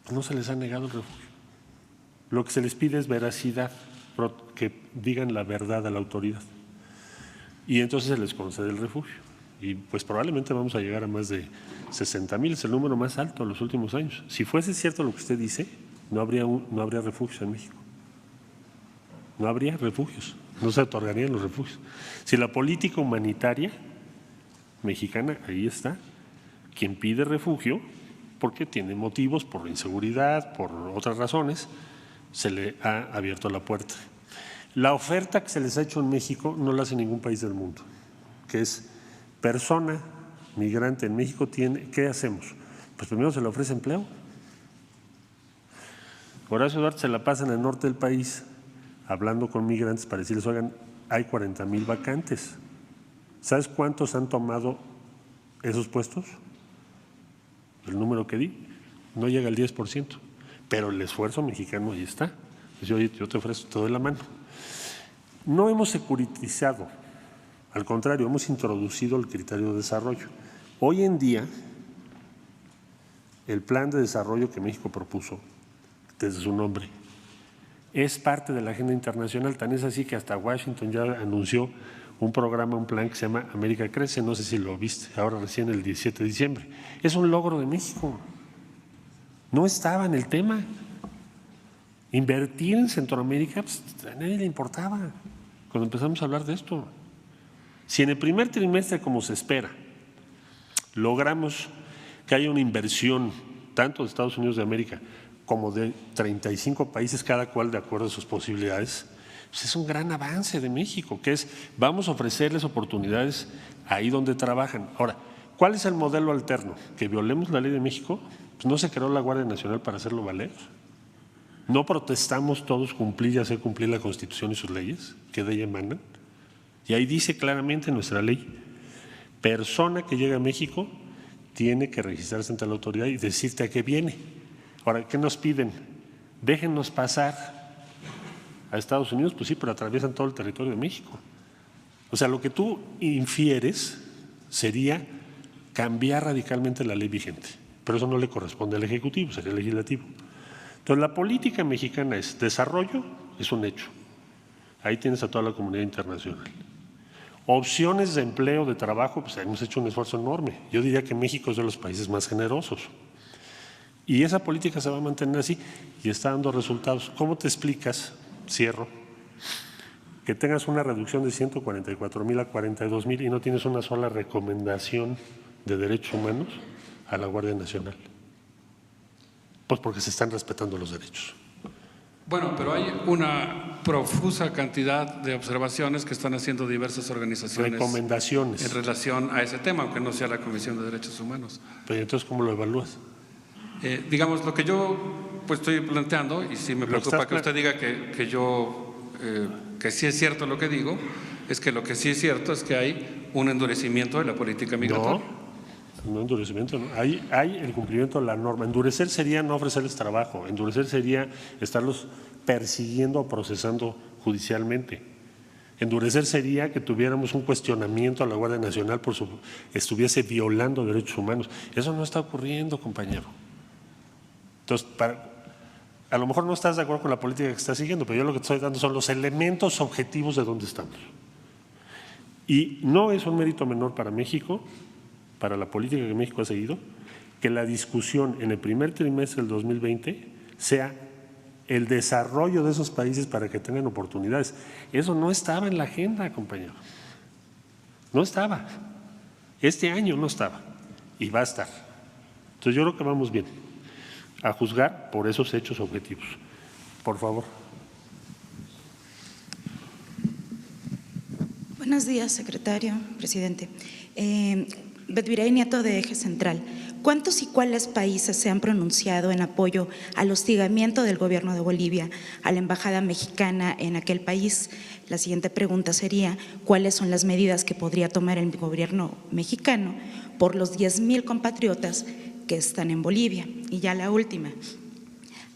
pues no se les ha negado el refugio. Lo que se les pide es veracidad, que digan la verdad a la autoridad. Y entonces se les concede el refugio. Y pues probablemente vamos a llegar a más de 60,000, es el número más alto en los últimos años. Si fuese cierto lo que usted dice, no habría refugios en México. No habría refugios, no se otorgarían los refugios. Si la política humanitaria mexicana, ahí está, quien pide refugio porque tiene motivos, por inseguridad, por otras razones, se le ha abierto la puerta. La oferta que se les ha hecho en México no la hace ningún país del mundo, que es persona migrante en México tiene, ¿qué hacemos? Pues primero se le ofrece empleo. Horacio Duarte se la pasa en el norte del país hablando con migrantes para decirles, oigan, hay 40,000 vacantes. ¿Sabes cuántos han tomado esos puestos? El número que di no llega al 10%, pero el esfuerzo mexicano ahí está. Dice, oye, yo te ofrezco, te doy la mano. No hemos securitizado, al contrario, hemos introducido el criterio de desarrollo. Hoy en día, el plan de desarrollo que México propuso, desde su nombre, es parte de la agenda internacional, tan es así que hasta Washington ya anunció un programa, un plan que se llama América Crece, no sé si lo viste, ahora recién el 17 de diciembre. Es un logro de México. No estaba en el tema. Invertir en Centroamérica, pues, a nadie le importaba cuando empezamos a hablar de esto. Si en el primer trimestre, como se espera, logramos que haya una inversión tanto de Estados Unidos de América como de 35 países, cada cual de acuerdo a sus posibilidades, pues es un gran avance de México, que es, vamos a ofrecerles oportunidades ahí donde trabajan. Ahora, ¿cuál es el modelo alterno? ¿Que violemos la ley de México? Pues no se creó la Guardia Nacional para hacerlo valer. ¿No protestamos todos cumplir y hacer cumplir la Constitución y sus leyes que de ella emanan? Y ahí dice claramente en nuestra ley, persona que llega a México tiene que registrarse ante la autoridad y decirte a qué viene. Ahora, ¿qué nos piden? Déjennos pasar a Estados Unidos, pues sí, pero atraviesan todo el territorio de México. O sea, lo que tú infieres sería cambiar radicalmente la ley vigente, pero eso no le corresponde al Ejecutivo, sería el Legislativo. Entonces, la política mexicana es desarrollo, es un hecho. Ahí tienes a toda la comunidad internacional. Opciones de empleo, de trabajo, pues hemos hecho un esfuerzo enorme. Yo diría que México es de los países más generosos. Y esa política se va a mantener así y está dando resultados. ¿Cómo te explicas, cierro, que tengas una reducción de 144,000 a 42,000 y no tienes una sola recomendación de derechos humanos a la Guardia Nacional? Pues porque se están respetando los derechos. Bueno, pero hay una profusa cantidad de observaciones que están haciendo diversas organizaciones. Recomendaciones. En relación a ese tema, aunque no sea la Comisión de Derechos Humanos. Pero entonces, ¿cómo lo evalúas? Digamos, lo que yo pues estoy planteando, y sí me preocupa que usted diga que sí es cierto lo que digo, es que lo que sí es cierto es que hay un endurecimiento de la política migratoria. No endurecimiento, no. Hay el cumplimiento de la norma. Endurecer sería no ofrecerles trabajo, endurecer sería estarlos persiguiendo o procesando judicialmente. Endurecer sería que tuviéramos un cuestionamiento a la Guardia Nacional por estuviese violando derechos humanos. Eso no está ocurriendo, compañero. Entonces, a lo mejor no estás de acuerdo con la política que estás siguiendo, pero yo lo que te estoy dando son los elementos objetivos de dónde estamos. Y no es un mérito menor para México, para la política que México ha seguido, que la discusión en el primer trimestre del 2020 sea el desarrollo de esos países para que tengan oportunidades. Eso no estaba en la agenda, compañero. No estaba. Este año no estaba y va a estar. Entonces yo creo que vamos bien a juzgar por esos hechos objetivos. Por favor. Buenos días, secretario, presidente. Betvirey Nieto, de Eje Central. ¿Cuántos y cuáles países se han pronunciado en apoyo al hostigamiento del gobierno de Bolivia a la embajada mexicana en aquel país? La siguiente pregunta sería, ¿cuáles son las medidas que podría tomar el gobierno mexicano por los 10,000 compatriotas que están en Bolivia? Y ya la última.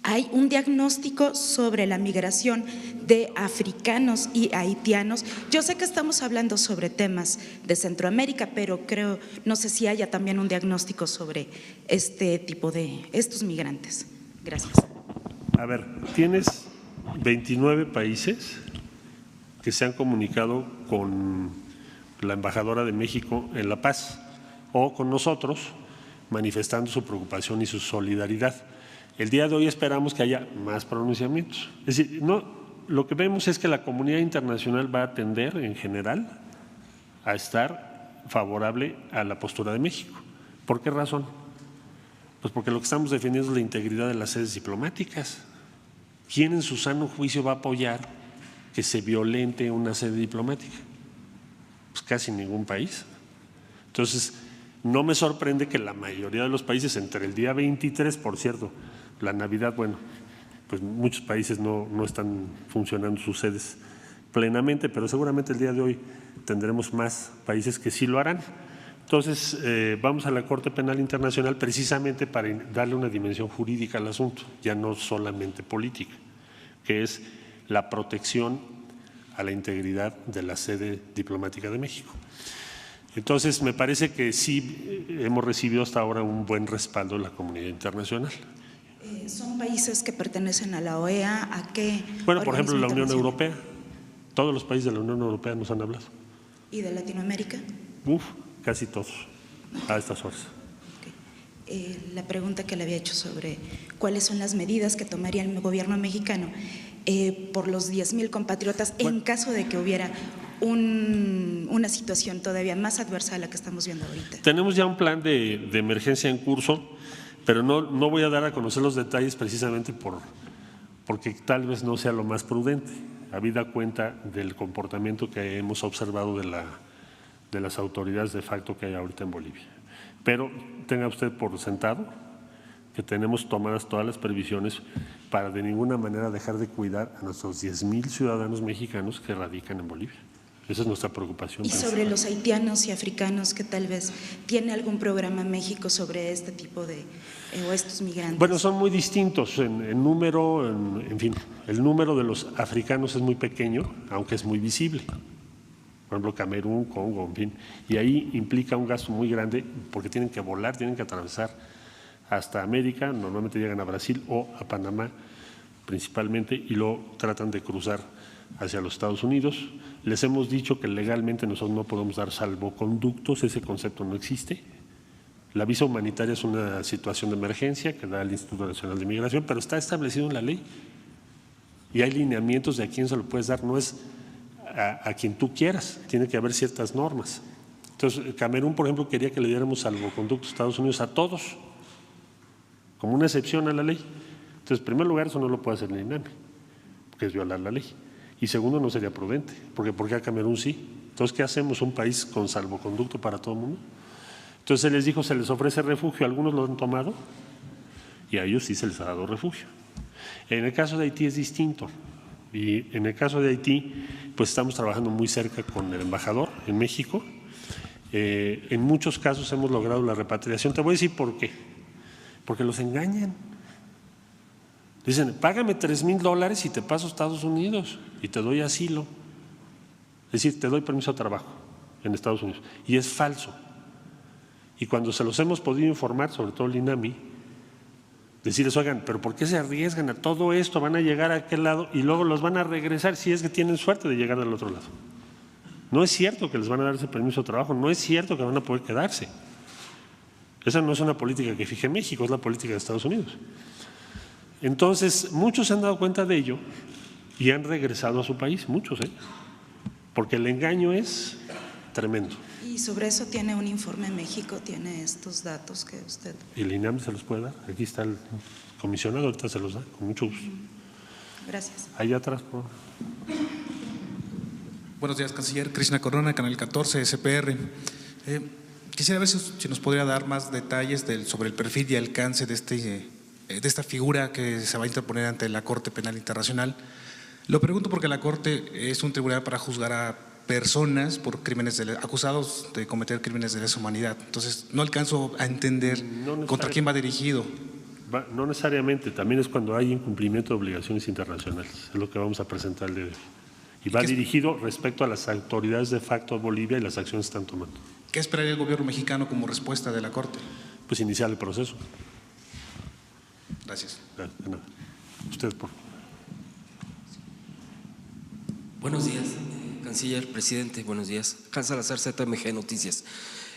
Hay un diagnóstico sobre la migración de africanos y haitianos. Yo sé que estamos hablando sobre temas de Centroamérica, pero no sé si haya también un diagnóstico sobre este tipo de estos migrantes. Gracias. A ver, tienes 29 países que se han comunicado con la embajadora de México en La Paz o con nosotros manifestando su preocupación y su solidaridad. El día de hoy esperamos que haya más pronunciamientos. Es decir, lo que vemos es que la comunidad internacional va a tender en general a estar favorable a la postura de México. ¿Por qué razón? Pues porque lo que estamos defendiendo es la integridad de las sedes diplomáticas. ¿Quién en su sano juicio va a apoyar que se violente una sede diplomática? Pues casi ningún país. Entonces, no me sorprende que la mayoría de los países, entre el día 23, por cierto, la Navidad, bueno, pues muchos países no están funcionando sus sedes plenamente, pero seguramente el día de hoy tendremos más países que sí lo harán. Entonces, vamos a la Corte Penal Internacional precisamente para darle una dimensión jurídica al asunto, ya no solamente política, que es la protección a la integridad de la sede diplomática de México. Entonces, me parece que sí hemos recibido hasta ahora un buen respaldo de la comunidad internacional. ¿Son países que pertenecen a la OEA? ¿A qué? Bueno, por ejemplo, la Unión Europea. Todos los países de la Unión Europea nos han hablado. ¿Y de Latinoamérica? Casi todos, a estas horas. La pregunta que le había hecho sobre cuáles son las medidas que tomaría el gobierno mexicano por los 10,000 compatriotas en caso de que hubiera una situación todavía más adversa a la que estamos viendo ahorita. Tenemos ya un plan de emergencia en curso, pero no voy a dar a conocer los detalles precisamente porque tal vez no sea lo más prudente, habida cuenta del comportamiento que hemos observado de las autoridades de facto que hay ahorita en Bolivia. Pero tenga usted por sentado que tenemos tomadas todas las previsiones para de ninguna manera dejar de cuidar a nuestros 10,000 ciudadanos mexicanos que radican en Bolivia. Esa es nuestra preocupación. Y sobre los haitianos y africanos, que tal vez tiene algún programa en México sobre este tipo de o estos migrantes. Bueno, son muy distintos en número, en fin, el número de los africanos es muy pequeño, aunque es muy visible. Por ejemplo, Camerún, Congo, en fin, y ahí implica un gasto muy grande porque tienen que volar, tienen que atravesar hasta América, normalmente llegan a Brasil o a Panamá principalmente y luego tratan de cruzar hacia los Estados Unidos. Les hemos dicho que legalmente nosotros no podemos dar salvoconductos, ese concepto no existe. La visa humanitaria es una situación de emergencia que da el Instituto Nacional de Migración, pero está establecido en la ley y hay lineamientos de a quién se lo puedes dar, no es a quien tú quieras, tiene que haber ciertas normas. Entonces, Camerún, por ejemplo, quería que le diéramos salvoconductos a Estados Unidos a todos, como una excepción a la ley. Entonces, en primer lugar, eso no lo puede hacer el INAMI, porque es violar la ley. Y segundo, no sería prudente, porque ¿por qué a Camerún sí? Entonces, ¿qué hacemos? ¿Un país con salvoconducto para todo el mundo? Entonces, se les dijo, se les ofrece refugio, algunos lo han tomado y a ellos sí se les ha dado refugio. En el caso de Haití es distinto. Y en el caso de Haití, pues estamos trabajando muy cerca con el embajador en México. En muchos casos hemos logrado la repatriación. Te voy a decir por qué. Porque los engañan. Dicen, págame $3,000 y te paso a Estados Unidos y te doy asilo. Es decir, te doy permiso de trabajo en Estados Unidos. Y es falso. Y cuando se los hemos podido informar, sobre todo el INAMI, decirles, oigan, pero ¿por qué se arriesgan a todo esto? Van a llegar a aquel lado y luego los van a regresar si es que tienen suerte de llegar al otro lado. No es cierto que les van a dar ese permiso de trabajo, no es cierto que van a poder quedarse. Esa no es una política que fije México, es la política de Estados Unidos. Entonces, muchos se han dado cuenta de ello y han regresado a su país, muchos, porque el engaño es tremendo. Y sobre eso tiene un informe en México, tiene estos datos que usted… ¿Y el INAMI se los puede dar? Aquí está el comisionado, ahorita se los da, con mucho gusto. Gracias. Allá atrás, por favor. Buenos días, canciller. Krishna Corona, Canal 14, SPR. Quisiera ver si nos podría dar más detalles sobre el perfil y alcance de esta figura que se va a interponer ante la Corte Penal Internacional. Lo pregunto porque la Corte es un tribunal para juzgar a personas por acusados de cometer crímenes de lesa humanidad. Entonces, no alcanzo a entender contra quién va dirigido. No necesariamente, también es cuando hay incumplimiento de obligaciones internacionales, es lo que vamos a presentar el día de hoy. Y va dirigido respecto a las autoridades de facto de Bolivia y las acciones que están tomando. ¿Qué esperaría el gobierno mexicano como respuesta de la Corte? Pues iniciar el proceso. Gracias. De nada. Usted, por favor. Buenos días, canciller, presidente, buenos días. Hans Salazar, ZMG Noticias.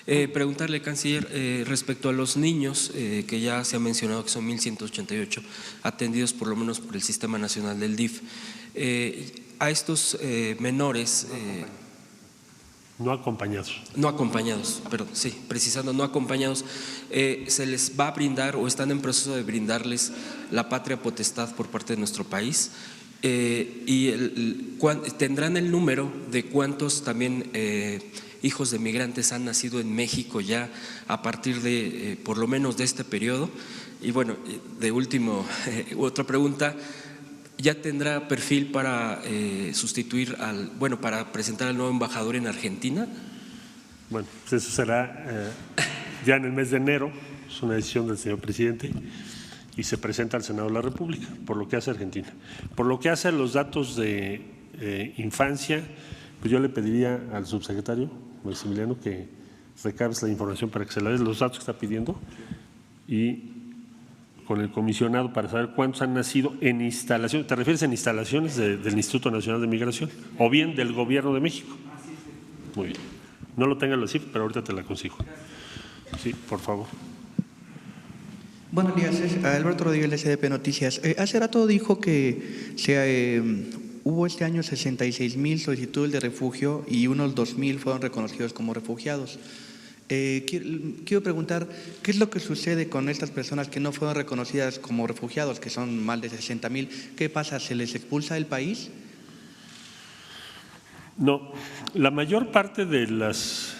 Preguntarle, canciller, respecto a los niños, que ya se ha mencionado que son 1,188 atendidos por lo menos por el Sistema Nacional del DIF. A estos menores, No acompañados. No acompañados, perdón, sí, precisando, no acompañados. ¿Se les va a brindar o están en proceso de brindarles la patria potestad por parte de nuestro país? ¿Tendrán el número de cuántos también hijos de migrantes han nacido en México ya a partir de, por lo menos de este periodo? Y bueno, de último, otra pregunta. ¿Ya tendrá perfil para sustituir para presentar al nuevo embajador en Argentina? Bueno, pues eso será ya en el mes de enero, es una decisión del señor presidente y se presenta al Senado de la República, por lo que hace Argentina. Por lo que hace a los datos de infancia, pues yo le pediría al subsecretario Maximiliano que recabes la información para que se la des los datos que está pidiendo y con el comisionado para saber cuántos han nacido en instalaciones. ¿Te refieres en instalaciones del Instituto Nacional de Migración o bien del Gobierno de México? Muy bien. No lo tengan la cifra, pero ahorita te la consigo. Sí, por favor. Buenos días, Alberto Rodríguez de SDP Noticias. Hace rato dijo que hubo este año 66,000 solicitudes de refugio y unos 2,000 fueron reconocidos como refugiados. Quiero preguntar, ¿qué es lo que sucede con estas personas que no fueron reconocidas como refugiados, que son más de 60,000? ¿Qué pasa? ¿Se les expulsa del país? No, la mayor parte de las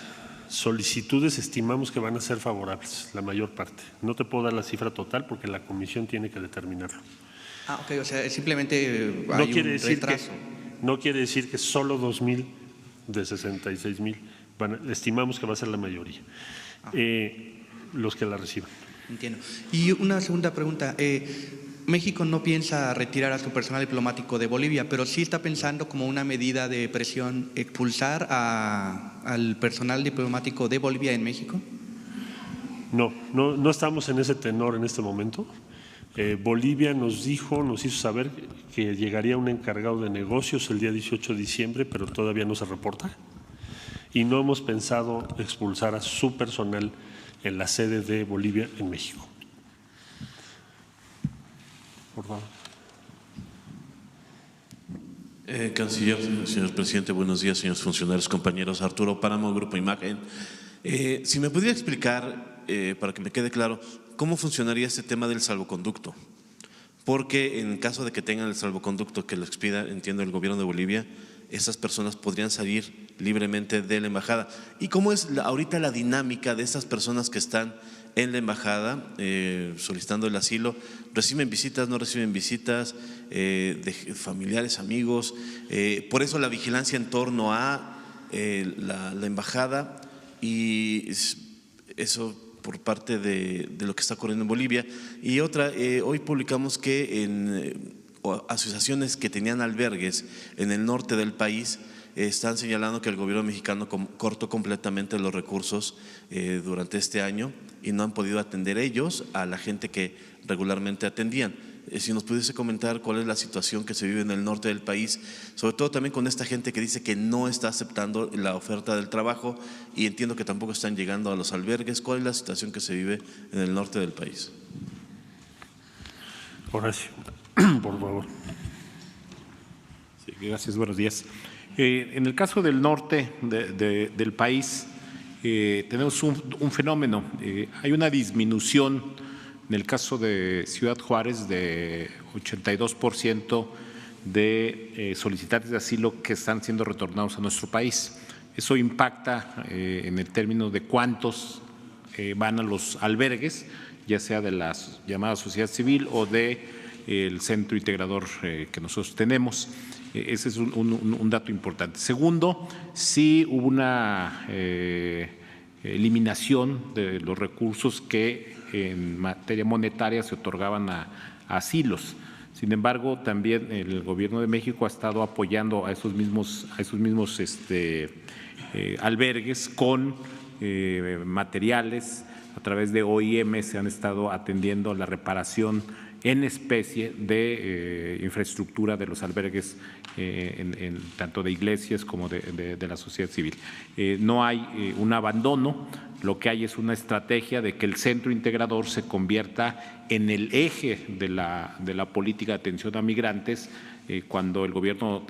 solicitudes estimamos que van a ser favorables, la mayor parte. No te puedo dar la cifra total porque la comisión tiene que determinarlo. Ah, ok, o sea, simplemente hay un retraso. No quiere decir que solo 2,000 de 66,000. Estimamos que va a ser la mayoría, los que la reciban. Entiendo. Y una segunda pregunta. México no piensa retirar a su personal diplomático de Bolivia, pero sí está pensando como una medida de presión expulsar al personal diplomático de Bolivia en México. No estamos en ese tenor en este momento. Bolivia nos hizo saber que llegaría un encargado de negocios el día 18 de diciembre, pero todavía no se reporta. Y no hemos pensado expulsar a su personal en la sede de Bolivia en México. Por favor. Canciller, señor presidente, buenos días, señores funcionarios, compañeros. Arturo Páramo, Grupo Imagen. Si me pudiera explicar, para que me quede claro, cómo funcionaría este tema del salvoconducto. Porque en caso de que tengan el salvoconducto que lo expida, entiendo, el gobierno de Bolivia, esas personas podrían salir libremente de la embajada. ¿Y cómo es ahorita la dinámica de estas personas que están en la embajada solicitando el asilo? ¿Reciben visitas, no reciben visitas de familiares, amigos? Por eso la vigilancia en torno a la embajada y eso por parte de lo que está ocurriendo en Bolivia. Y otra, hoy publicamos que asociaciones que tenían albergues en el norte del país están señalando que el gobierno mexicano cortó completamente los recursos durante este año y no han podido atender ellos a la gente que regularmente atendían. Si nos pudiese comentar cuál es la situación que se vive en el norte del país, sobre todo también con esta gente que dice que no está aceptando la oferta del trabajo y entiendo que tampoco están llegando a los albergues. ¿Cuál es la situación que se vive en el norte del país? Horacio, por favor. Sí, gracias, buenos días. En el caso del norte del país tenemos un fenómeno. Hay una disminución en el caso de Ciudad Juárez de 82% de solicitantes de asilo que están siendo retornados a nuestro país. Eso impacta en el término de cuántos van a los albergues, ya sea de la llamada sociedad civil o del centro integrador que nosotros tenemos. Ese es un dato importante. Segundo, sí hubo una eliminación de los recursos que en materia monetaria se otorgaban a asilos. Sin embargo, también el Gobierno de México ha estado apoyando a esos mismos albergues con materiales. A través de OIM se han estado atendiendo la reparación en especie de infraestructura de los albergues, tanto de iglesias como de la sociedad civil. No hay un abandono, lo que hay es una estrategia de que el centro integrador se convierta en el eje de la política de atención a migrantes cuando el gobierno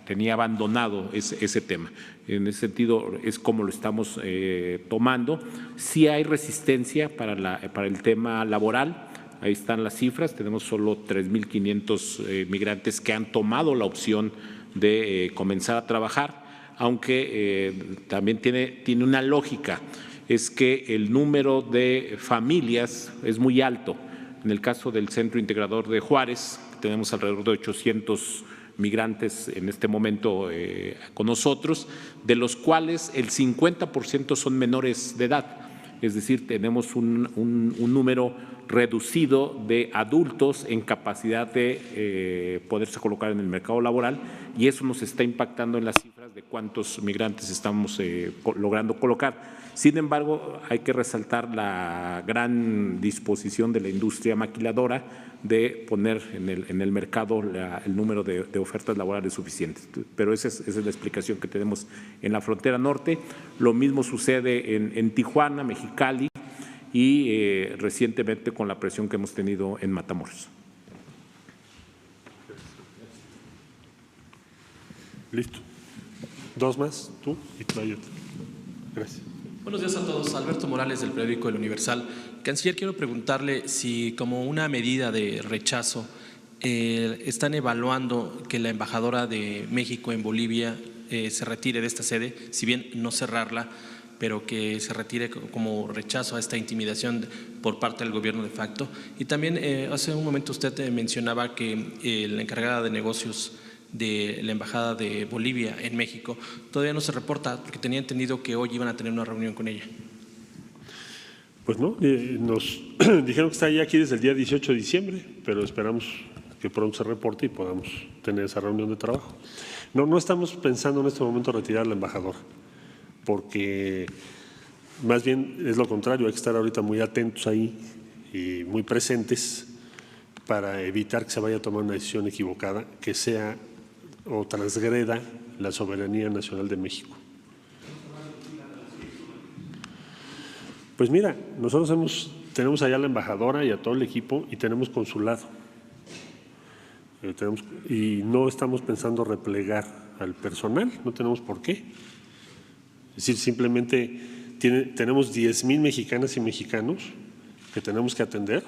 tenía abandonado ese tema. En ese sentido es como lo estamos tomando. Sí hay resistencia para el tema laboral. Ahí están las cifras, tenemos solo 3.500 migrantes que han tomado la opción de comenzar a trabajar, aunque también tiene una lógica, es que el número de familias es muy alto. En el caso del Centro Integrador de Juárez, tenemos alrededor de 800 migrantes en este momento con nosotros, de los cuales el 50% son menores de edad. Es decir, tenemos un número reducido de adultos en capacidad de poderse colocar en el mercado laboral, y eso nos está impactando en las cifras de cuántos migrantes estamos logrando colocar. Sin embargo, hay que resaltar la gran disposición de la industria maquiladora de poner en el mercado el número de ofertas laborales suficientes. Pero esa es la explicación que tenemos en la frontera norte. Lo mismo sucede en Tijuana, Mexicali y recientemente con la presión que hemos tenido en Matamoros. Listo. Dos más, tú y Tlayot. Gracias. Buenos días a todos. Alberto Morales, del periódico El Universal. Canciller, quiero preguntarle si como una medida de rechazo están evaluando que la embajadora de México en Bolivia se retire de esta sede, si bien no cerrarla, pero que se retire como rechazo a esta intimidación por parte del gobierno de facto. Y también hace un momento usted mencionaba que la encargada de negocios de la Embajada de Bolivia en México todavía no se reporta, porque tenía entendido que hoy iban a tener una reunión con ella. Pues no, nos dijeron que está ya aquí desde el día 18 de diciembre, pero esperamos que pronto se reporte y podamos tener esa reunión de trabajo. No estamos pensando en este momento retirar al embajador, porque más bien es lo contrario, hay que estar ahorita muy atentos ahí y muy presentes para evitar que se vaya a tomar una decisión equivocada, que sea o transgreda la soberanía nacional de México. Pues mira, nosotros tenemos allá a la embajadora y a todo el equipo y tenemos consulado. Y no estamos pensando replegar al personal, no tenemos por qué. Es decir, simplemente tenemos 10,000 mexicanas y mexicanos que tenemos que atender.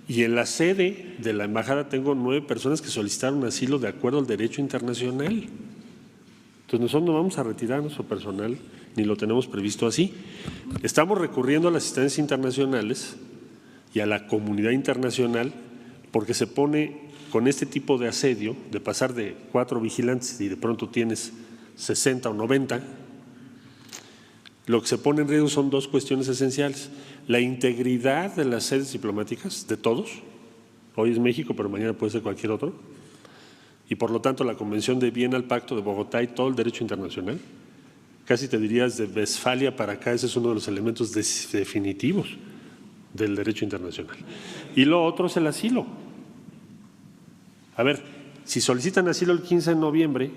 Y en la sede de la embajada tengo 9 personas que solicitaron asilo de acuerdo al derecho internacional. Entonces nosotros no vamos a retirar a nuestro personal, ni lo tenemos previsto así. Estamos recurriendo a las instancias internacionales y a la comunidad internacional porque se pone con este tipo de asedio, de pasar de 4 vigilantes y de pronto tienes 60 o 90, lo que se pone en riesgo son 2 cuestiones esenciales. La integridad de las sedes diplomáticas, de todos, hoy es México, pero mañana puede ser cualquier otro, y por lo tanto la Convención de Viena, el Pacto de Bogotá y todo el derecho internacional, casi te dirías de Westfalia para acá, ese es uno de los elementos definitivos del derecho internacional. Y lo otro es el asilo. A ver, si solicitan asilo el 15 de noviembre,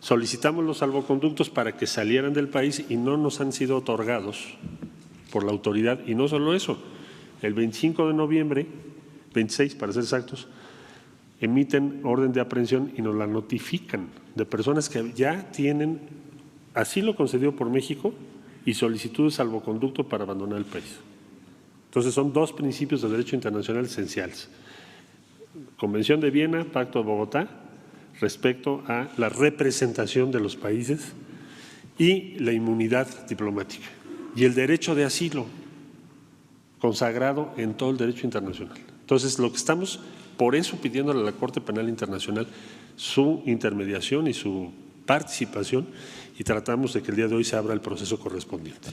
solicitamos los salvoconductos para que salieran del país y no nos han sido otorgados por la autoridad. Y no solo eso, el 25 de noviembre, 26 para ser exactos, emiten orden de aprehensión y nos la notifican de personas que ya tienen asilo concedido por México y solicitud de salvoconducto para abandonar el país. Entonces son 2 principios de derecho internacional esenciales. Convención de Viena, Pacto de Bogotá, respecto a la representación de los países y la inmunidad diplomática. Y el derecho de asilo, consagrado en todo el derecho internacional. Entonces, lo que estamos, por eso, pidiéndole a la Corte Penal Internacional su intermediación y su participación, y tratamos de que el día de hoy se abra el proceso correspondiente.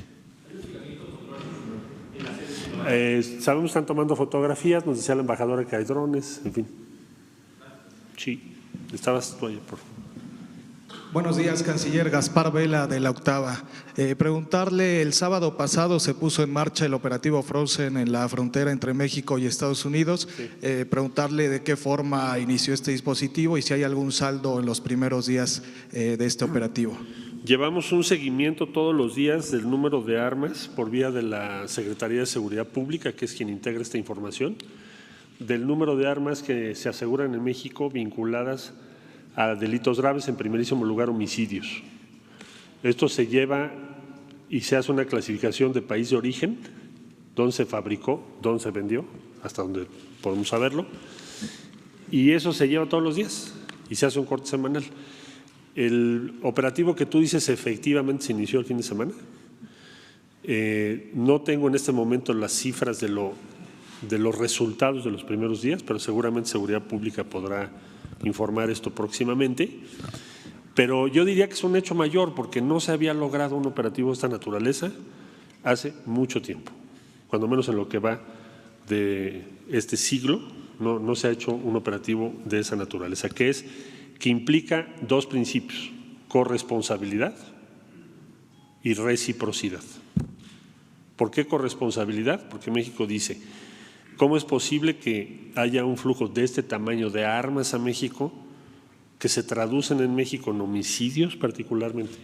Sabemos que están tomando fotografías, nos decía la embajadora que hay drones, en fin. Sí, estabas tú ahí, por favor. Buenos días, canciller. Gaspar Vela, de La Octava. Preguntarle, el sábado pasado se puso en marcha el operativo Frozen en la frontera entre México y Estados Unidos. Sí. Preguntarle de qué forma inició este dispositivo y si hay algún saldo en los primeros días de este operativo. Llevamos un seguimiento todos los días del número de armas por vía de la Secretaría de Seguridad Pública, que es quien integra esta información. del número de armas que se aseguran en México vinculadas a delitos graves, en primerísimo lugar homicidios. Esto se lleva y se hace una clasificación de país de origen, dónde se fabricó, dónde se vendió, hasta donde podemos saberlo, y eso se lleva todos los días y se hace un corte semanal. El operativo que tú dices efectivamente se inició el fin de semana. No tengo en este momento las cifras de los resultados de los primeros días, pero seguramente Seguridad Pública podrá informar esto próximamente. Pero yo diría que es un hecho mayor porque no se había logrado un operativo de esta naturaleza hace mucho tiempo, cuando menos en lo que va de este siglo, no se ha hecho un operativo de esa naturaleza, que implica dos principios: corresponsabilidad y reciprocidad. ¿Por qué corresponsabilidad? Porque México dice, ¿cómo es posible que haya un flujo de este tamaño de armas a México que se traducen en México en homicidios particularmente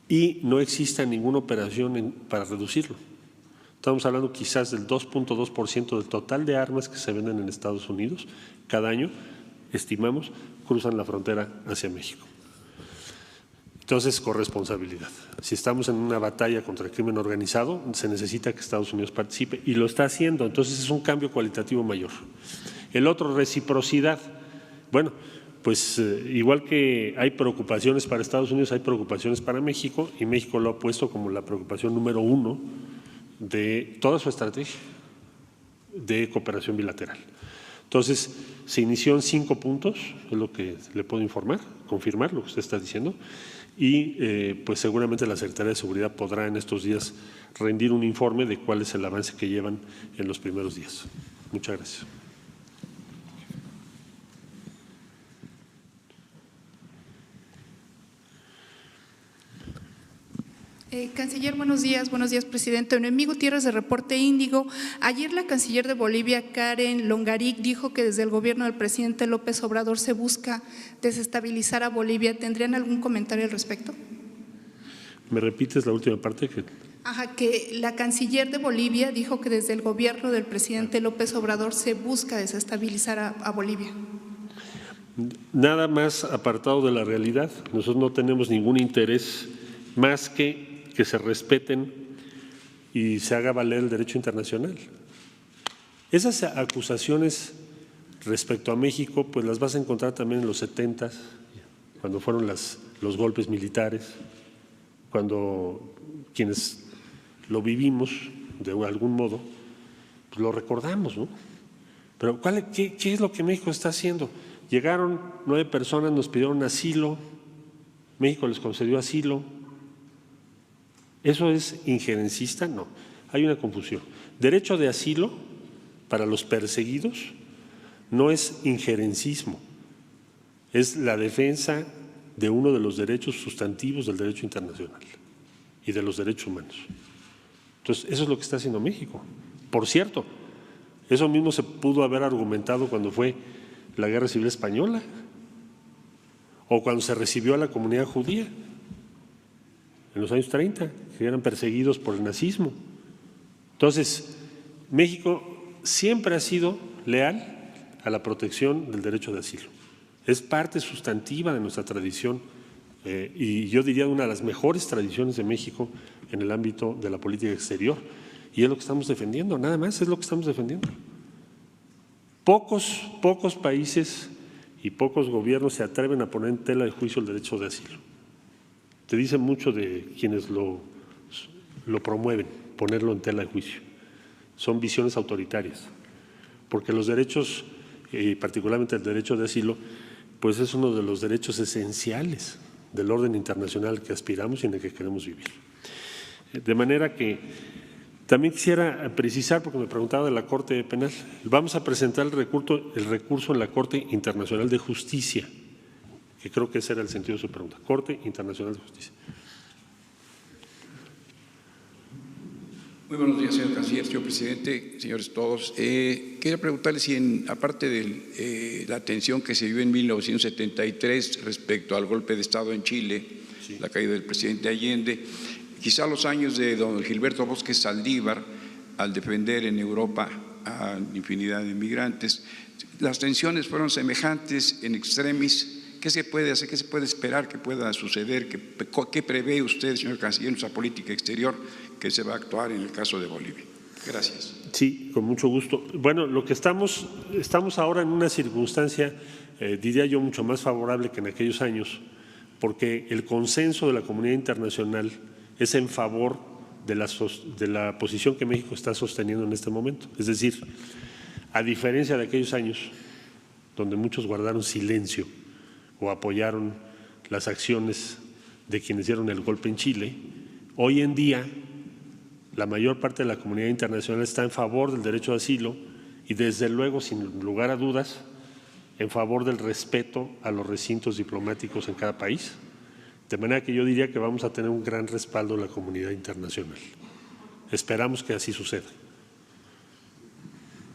y no exista ninguna operación para reducirlo? Estamos hablando quizás del 2.2% del total de armas que se venden en Estados Unidos cada año, estimamos, cruzan la frontera hacia México. Entonces, corresponsabilidad. Si estamos en una batalla contra el crimen organizado, se necesita que Estados Unidos participe y lo está haciendo. Entonces, es un cambio cualitativo mayor. El otro, reciprocidad. Bueno, pues igual que hay preocupaciones para Estados Unidos, hay preocupaciones para México, y México lo ha puesto como la preocupación número 1 de toda su estrategia de cooperación bilateral. Entonces, se inició en 5 puntos, es lo que le puedo informar, confirmar lo que usted está diciendo, y pues seguramente la Secretaría de Seguridad podrá en estos días rendir un informe de cuál es el avance que llevan en los primeros días. Muchas gracias. Canciller, buenos días, presidente. Noemí Gutiérrez, de Reporte Índigo. Ayer la canciller de Bolivia, Karen Longaric, dijo que desde el gobierno del presidente López Obrador se busca desestabilizar a Bolivia. ¿Tendrían algún comentario al respecto? ¿Me repites la última parte? Que la canciller de Bolivia dijo que desde el gobierno del presidente López Obrador se busca desestabilizar a Bolivia. Nada más apartado de la realidad. Nosotros no tenemos ningún interés más que se respeten y se haga valer el derecho internacional. Esas acusaciones respecto a México, pues las vas a encontrar también en los 70s, cuando fueron los golpes militares, cuando quienes lo vivimos de algún modo, pues lo recordamos, ¿no? Pero ¿qué es lo que México está haciendo? Llegaron 9 personas, nos pidieron asilo, México les concedió asilo. ¿Eso es injerencista? No, hay una confusión. Derecho de asilo para los perseguidos no es injerencismo, es la defensa de uno de los derechos sustantivos del derecho internacional y de los derechos humanos. Entonces, eso es lo que está haciendo México. Por cierto, eso mismo se pudo haber argumentado cuando fue la Guerra Civil Española o cuando se recibió a la comunidad judía en los años 30, que eran perseguidos por el nazismo. Entonces, México siempre ha sido leal a la protección del derecho de asilo. Es parte sustantiva de nuestra tradición y yo diría una de las mejores tradiciones de México en el ámbito de la política exterior, y es lo que estamos defendiendo, nada más es lo que estamos defendiendo. Pocos países y pocos gobiernos se atreven a poner en tela de juicio el derecho de asilo. Te dice mucho de quienes lo promueven, ponerlo en tela de juicio. Son visiones autoritarias, porque los derechos, y particularmente el derecho de asilo, pues es uno de los derechos esenciales del orden internacional que aspiramos y en el que queremos vivir. De manera que también quisiera precisar, porque me preguntaba de la Corte Penal, vamos a presentar el recurso en la Corte Internacional de Justicia, que creo que ese era el sentido de su pregunta, Corte Internacional de Justicia. Muy buenos días, señor canciller, señor presidente, señores todos. Quería preguntarle si, aparte de la tensión que se vivió en 1973 respecto al golpe de Estado en Chile, sí, la caída del presidente Allende, quizá los años de don Gilberto Bosques Saldívar, al defender en Europa a infinidad de migrantes. Las tensiones fueron semejantes en extremis. ¿Qué se puede hacer? ¿Qué se puede esperar que pueda suceder? ¿Qué prevé usted, señor canciller, en nuestra política exterior que se va a actuar en el caso de Bolivia? Gracias. Sí, con mucho gusto. Bueno, lo que estamos ahora en una circunstancia, diría yo, mucho más favorable que en aquellos años, porque el consenso de la comunidad internacional es en favor de la posición que México está sosteniendo en este momento. Es decir, a diferencia de aquellos años donde muchos guardaron silencio o apoyaron las acciones de quienes dieron el golpe en Chile, hoy en día la mayor parte de la comunidad internacional está en favor del derecho de asilo y desde luego, sin lugar a dudas, en favor del respeto a los recintos diplomáticos en cada país. De manera que yo diría que vamos a tener un gran respaldo de la comunidad internacional. Esperamos que así suceda.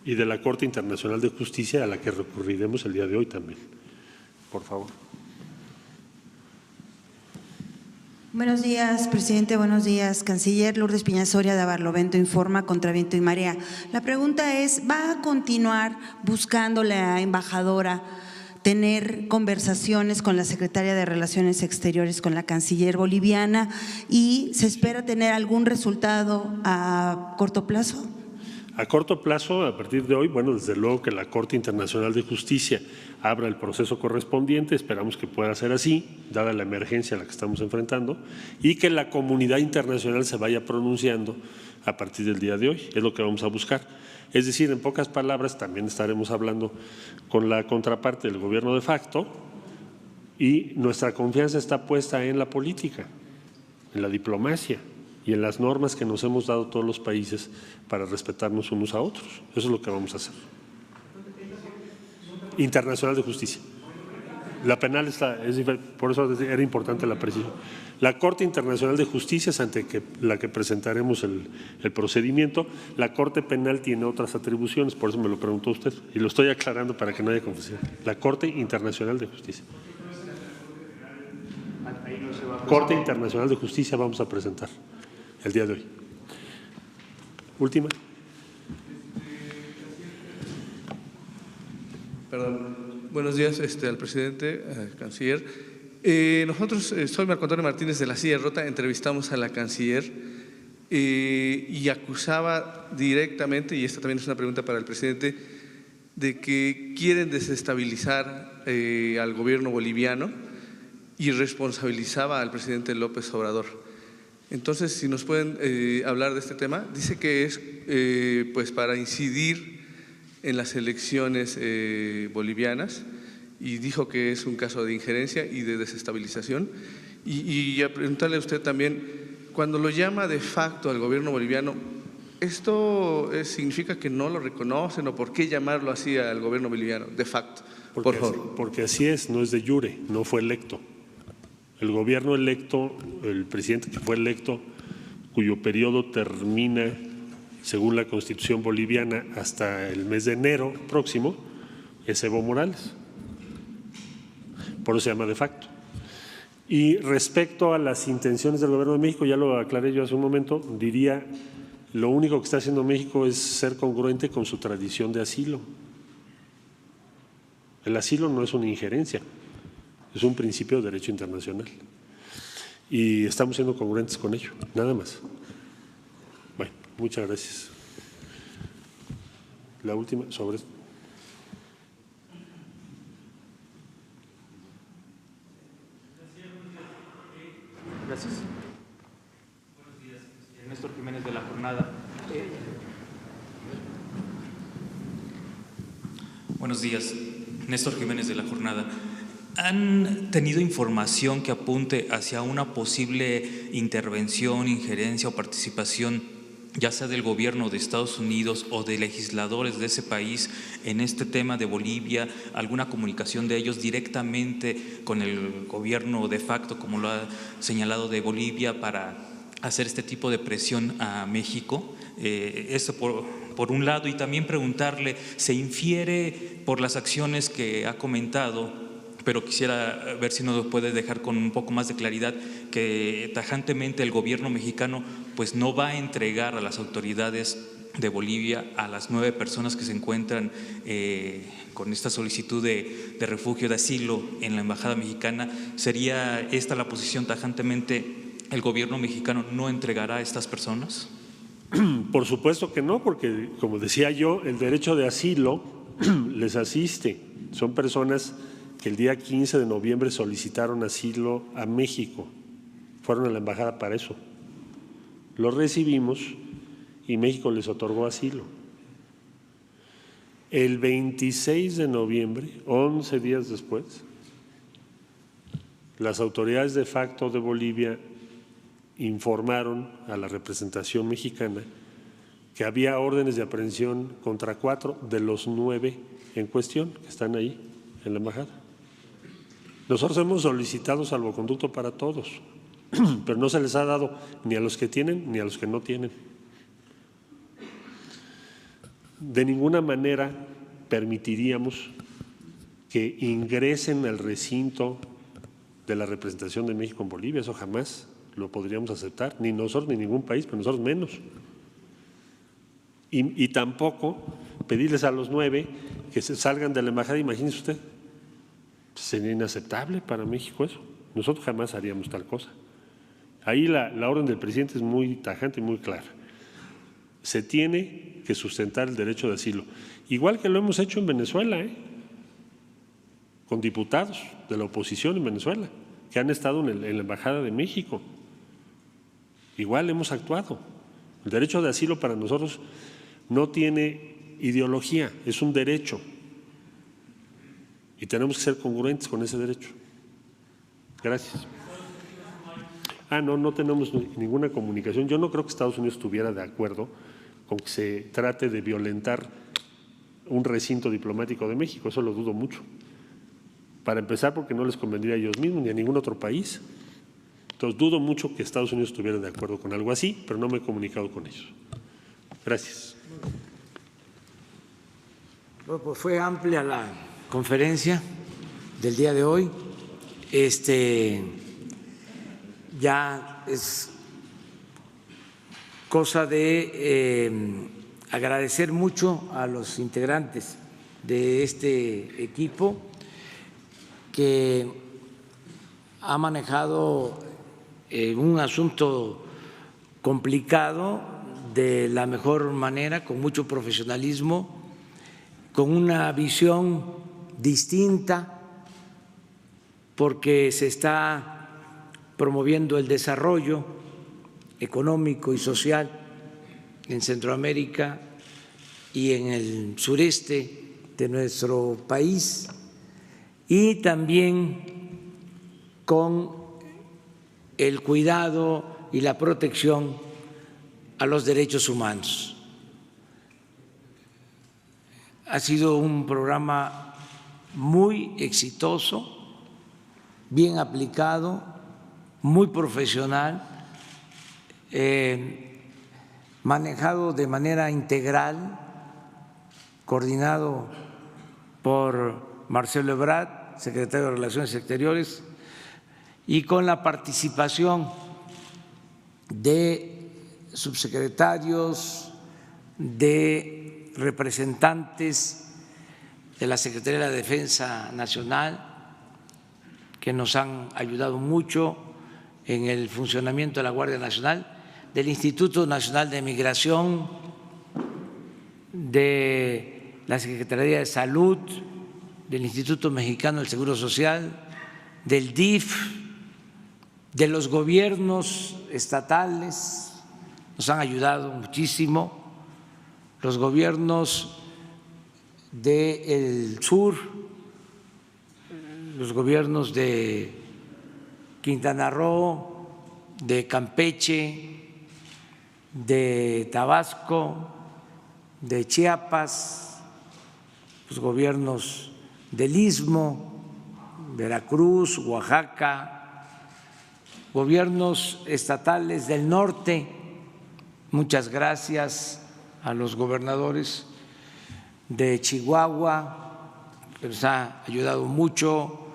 Y de la Corte Internacional de Justicia, a la que recurriremos el día de hoy también. Por favor. Buenos días, presidente. Buenos días, canciller. Lourdes Piñasoria, de Barlovento Informa, contra viento y marea. La pregunta es, ¿va a continuar buscando la embajadora tener conversaciones con la secretaria de Relaciones Exteriores, con la canciller boliviana, y se espera tener algún resultado a corto plazo? A corto plazo, a partir de hoy, bueno, desde luego que la Corte Internacional de Justicia abra el proceso correspondiente, esperamos que pueda ser así, dada la emergencia a la que estamos enfrentando, y que la comunidad internacional se vaya pronunciando a partir del día de hoy, es lo que vamos a buscar. Es decir, en pocas palabras, también estaremos hablando con la contraparte del gobierno de facto, y nuestra confianza está puesta en la política, en la diplomacia y en las normas que nos hemos dado todos los países para respetarnos unos a otros. Eso es lo que vamos a hacer. Internacional de Justicia. La penal es diferente, por eso era importante la precisión. La Corte Internacional de Justicia es ante la que presentaremos el procedimiento. La Corte Penal tiene otras atribuciones, por eso me lo preguntó usted, y lo estoy aclarando para que no haya confusión. La Corte Internacional de Justicia. Corte Internacional de Justicia vamos a presentar el día de hoy. Última. Perdón. Buenos días al presidente, canciller. Nosotros, soy Marco Antonio Martínez de la Silla Rota, entrevistamos a la canciller y acusaba directamente, y esta también es una pregunta para el presidente, de que quieren desestabilizar al gobierno boliviano y responsabilizaba al presidente López Obrador. Entonces, si nos pueden hablar de este tema. Dice que es pues para incidir en las elecciones bolivianas, y dijo que es un caso de injerencia y de desestabilización. Y a preguntarle a usted también, cuando lo llama de facto al gobierno boliviano, ¿esto significa que no lo reconocen, o por qué llamarlo así al gobierno boliviano, de facto? Por favor. Porque así es, no es de jure, no fue electo. El gobierno electo, el presidente que fue electo, cuyo periodo termina, según la Constitución boliviana, hasta el mes de enero próximo, es Evo Morales. Por eso se llama de facto. Y respecto a las intenciones del gobierno de México, ya lo aclaré yo hace un momento, diría, lo único que está haciendo México es ser congruente con su tradición de asilo. El asilo no es una injerencia, es un principio de derecho internacional. Y estamos siendo congruentes con ello, nada más. Bueno, muchas gracias. La última sobre esto. Gracias. Buenos días, Néstor Jiménez de La Jornada. Buenos días, Néstor Jiménez de La Jornada. ¿Han tenido información que apunte hacia una posible intervención, injerencia o participación, ya sea del gobierno de Estados Unidos o de legisladores de ese país en este tema de Bolivia, alguna comunicación de ellos directamente con el gobierno de facto, como lo ha señalado, de Bolivia, para hacer este tipo de presión a México? Eso por un lado, y también preguntarle, se infiere por las acciones que ha comentado, pero quisiera ver si nos puede dejar con un poco más de claridad, que tajantemente el gobierno mexicano pues no va a entregar a las autoridades de Bolivia a las 9 personas que se encuentran con esta solicitud de refugio, de asilo en la Embajada Mexicana? ¿Sería esta la posición tajantemente? ¿El gobierno mexicano no entregará a estas personas? Por supuesto que no, porque como decía yo, el derecho de asilo les asiste. Son personas que el día 15 de noviembre solicitaron asilo a México. Fueron a la embajada para eso. Los recibimos y México les otorgó asilo. El 26 de noviembre, 11 días después, las autoridades de facto de Bolivia informaron a la representación mexicana que había órdenes de aprehensión contra 4 de los 9 en cuestión que están ahí en la embajada. Nosotros hemos solicitado salvoconducto para todos, pero no se les ha dado ni a los que tienen ni a los que no tienen. De ninguna manera permitiríamos que ingresen al recinto de la representación de México en Bolivia, eso jamás lo podríamos aceptar, ni nosotros ni ningún país, pero nosotros menos. Y tampoco pedirles a los 9 que se salgan de la embajada, imagínese usted, sería inaceptable para México eso. Nosotros jamás haríamos tal cosa. Ahí la orden del presidente es muy tajante y muy clara. Se tiene que sustentar el derecho de asilo, igual que lo hemos hecho en Venezuela, con diputados de la oposición en Venezuela, que han estado en la Embajada de México. Igual hemos actuado. El derecho de asilo para nosotros no tiene ideología, es un derecho. Y tenemos que ser congruentes con ese derecho. Gracias. No tenemos ninguna comunicación. Yo no creo que Estados Unidos estuviera de acuerdo con que se trate de violentar un recinto diplomático de México, eso lo dudo mucho. Para empezar, porque no les convendría a ellos mismos ni a ningún otro país. Entonces, dudo mucho que Estados Unidos estuviera de acuerdo con algo así, pero no me he comunicado con ellos. Gracias. Bueno, pues fue amplia la conferencia del día de hoy. Ya es cosa de agradecer mucho a los integrantes de este equipo que ha manejado un asunto complicado de la mejor manera, con mucho profesionalismo, con una visión distinta, porque se está promoviendo el desarrollo económico y social en Centroamérica y en el sureste de nuestro país, y también con el cuidado y la protección a los derechos humanos. Ha sido un programa muy exitoso, bien aplicado, muy profesional, manejado de manera integral, coordinado por Marcelo Ebrard, secretario de Relaciones Exteriores, y con la participación de subsecretarios, de representantes de la Secretaría de la Defensa Nacional, que nos han ayudado mucho en el funcionamiento de la Guardia Nacional, del Instituto Nacional de Migración, de la Secretaría de Salud, del Instituto Mexicano del Seguro Social, del DIF, de los gobiernos estatales, nos han ayudado muchísimo, los gobiernos del sur, los gobiernos de Quintana Roo, de Campeche, de Tabasco, de Chiapas, los gobiernos del Istmo, Veracruz, Oaxaca, gobiernos estatales del norte. Muchas gracias a los gobernadores de Chihuahua, que nos ha ayudado mucho,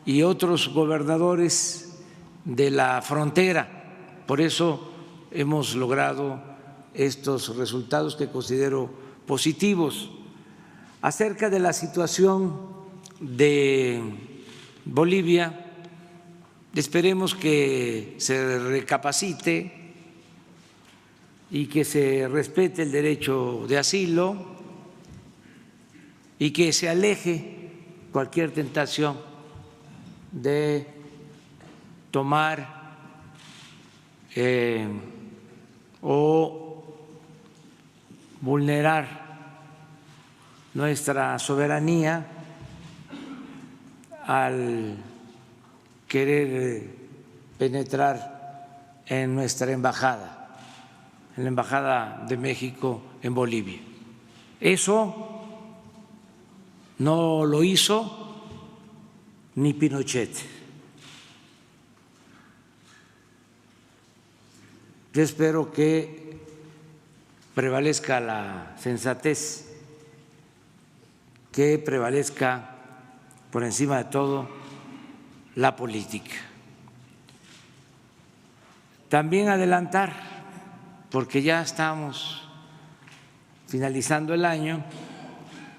y otros gobernadores de la frontera. Por eso hemos logrado estos resultados que considero positivos. Acerca de la situación de Bolivia, esperemos que se recapacite y que se respete el derecho de asilo y que se aleje cualquier tentación de tomar o vulnerar nuestra soberanía al querer penetrar en nuestra embajada, en la Embajada de México en Bolivia. Eso no lo hizo ni Pinochet. Yo espero que prevalezca la sensatez, que prevalezca por encima de todo la política. También adelantar, porque ya estamos finalizando el año,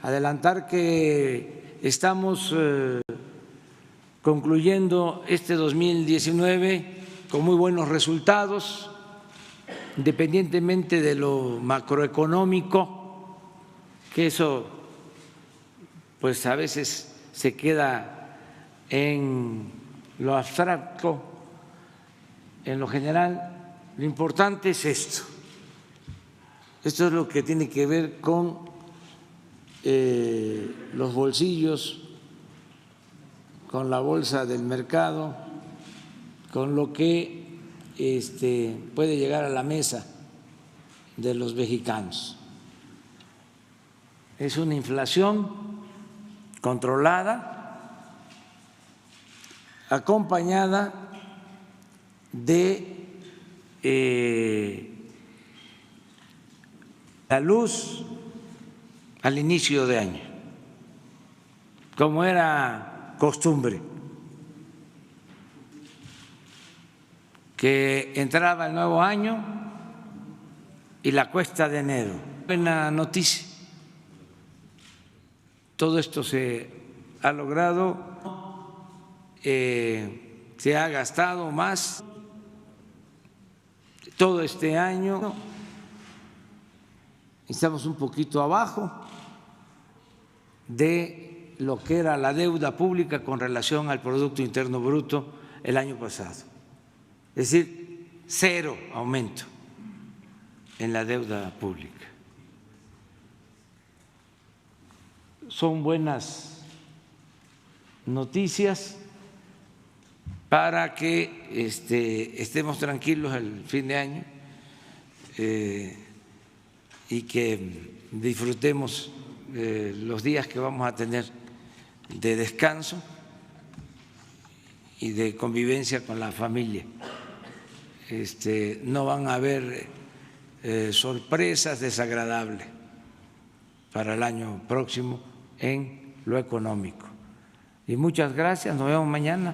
adelantar que estamos concluyendo este 2019 con muy buenos resultados, independientemente de lo macroeconómico, que eso pues a veces se queda en lo abstracto. En lo general, lo importante es esto. Esto es lo que tiene que ver con los bolsillos, con la bolsa del mercado, con lo que puede llegar a la mesa de los mexicanos. Es una inflación controlada, acompañada de la luz al inicio de año, como era costumbre, que entraba el nuevo año y la cuesta de enero. Buena noticia. Todo esto se ha logrado, se ha gastado más todo este año. Estamos un poquito abajo de lo que era la deuda pública con relación al Producto Interno Bruto el año pasado. Es decir, 0 aumento en la deuda pública. Son buenas noticias para que estemos tranquilos el fin de año y que disfrutemos los días que vamos a tener de descanso y de convivencia con la familia. No van a haber sorpresas desagradables para el año próximo en lo económico. Y muchas gracias, nos vemos mañana.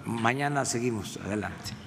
Mañana seguimos adelante.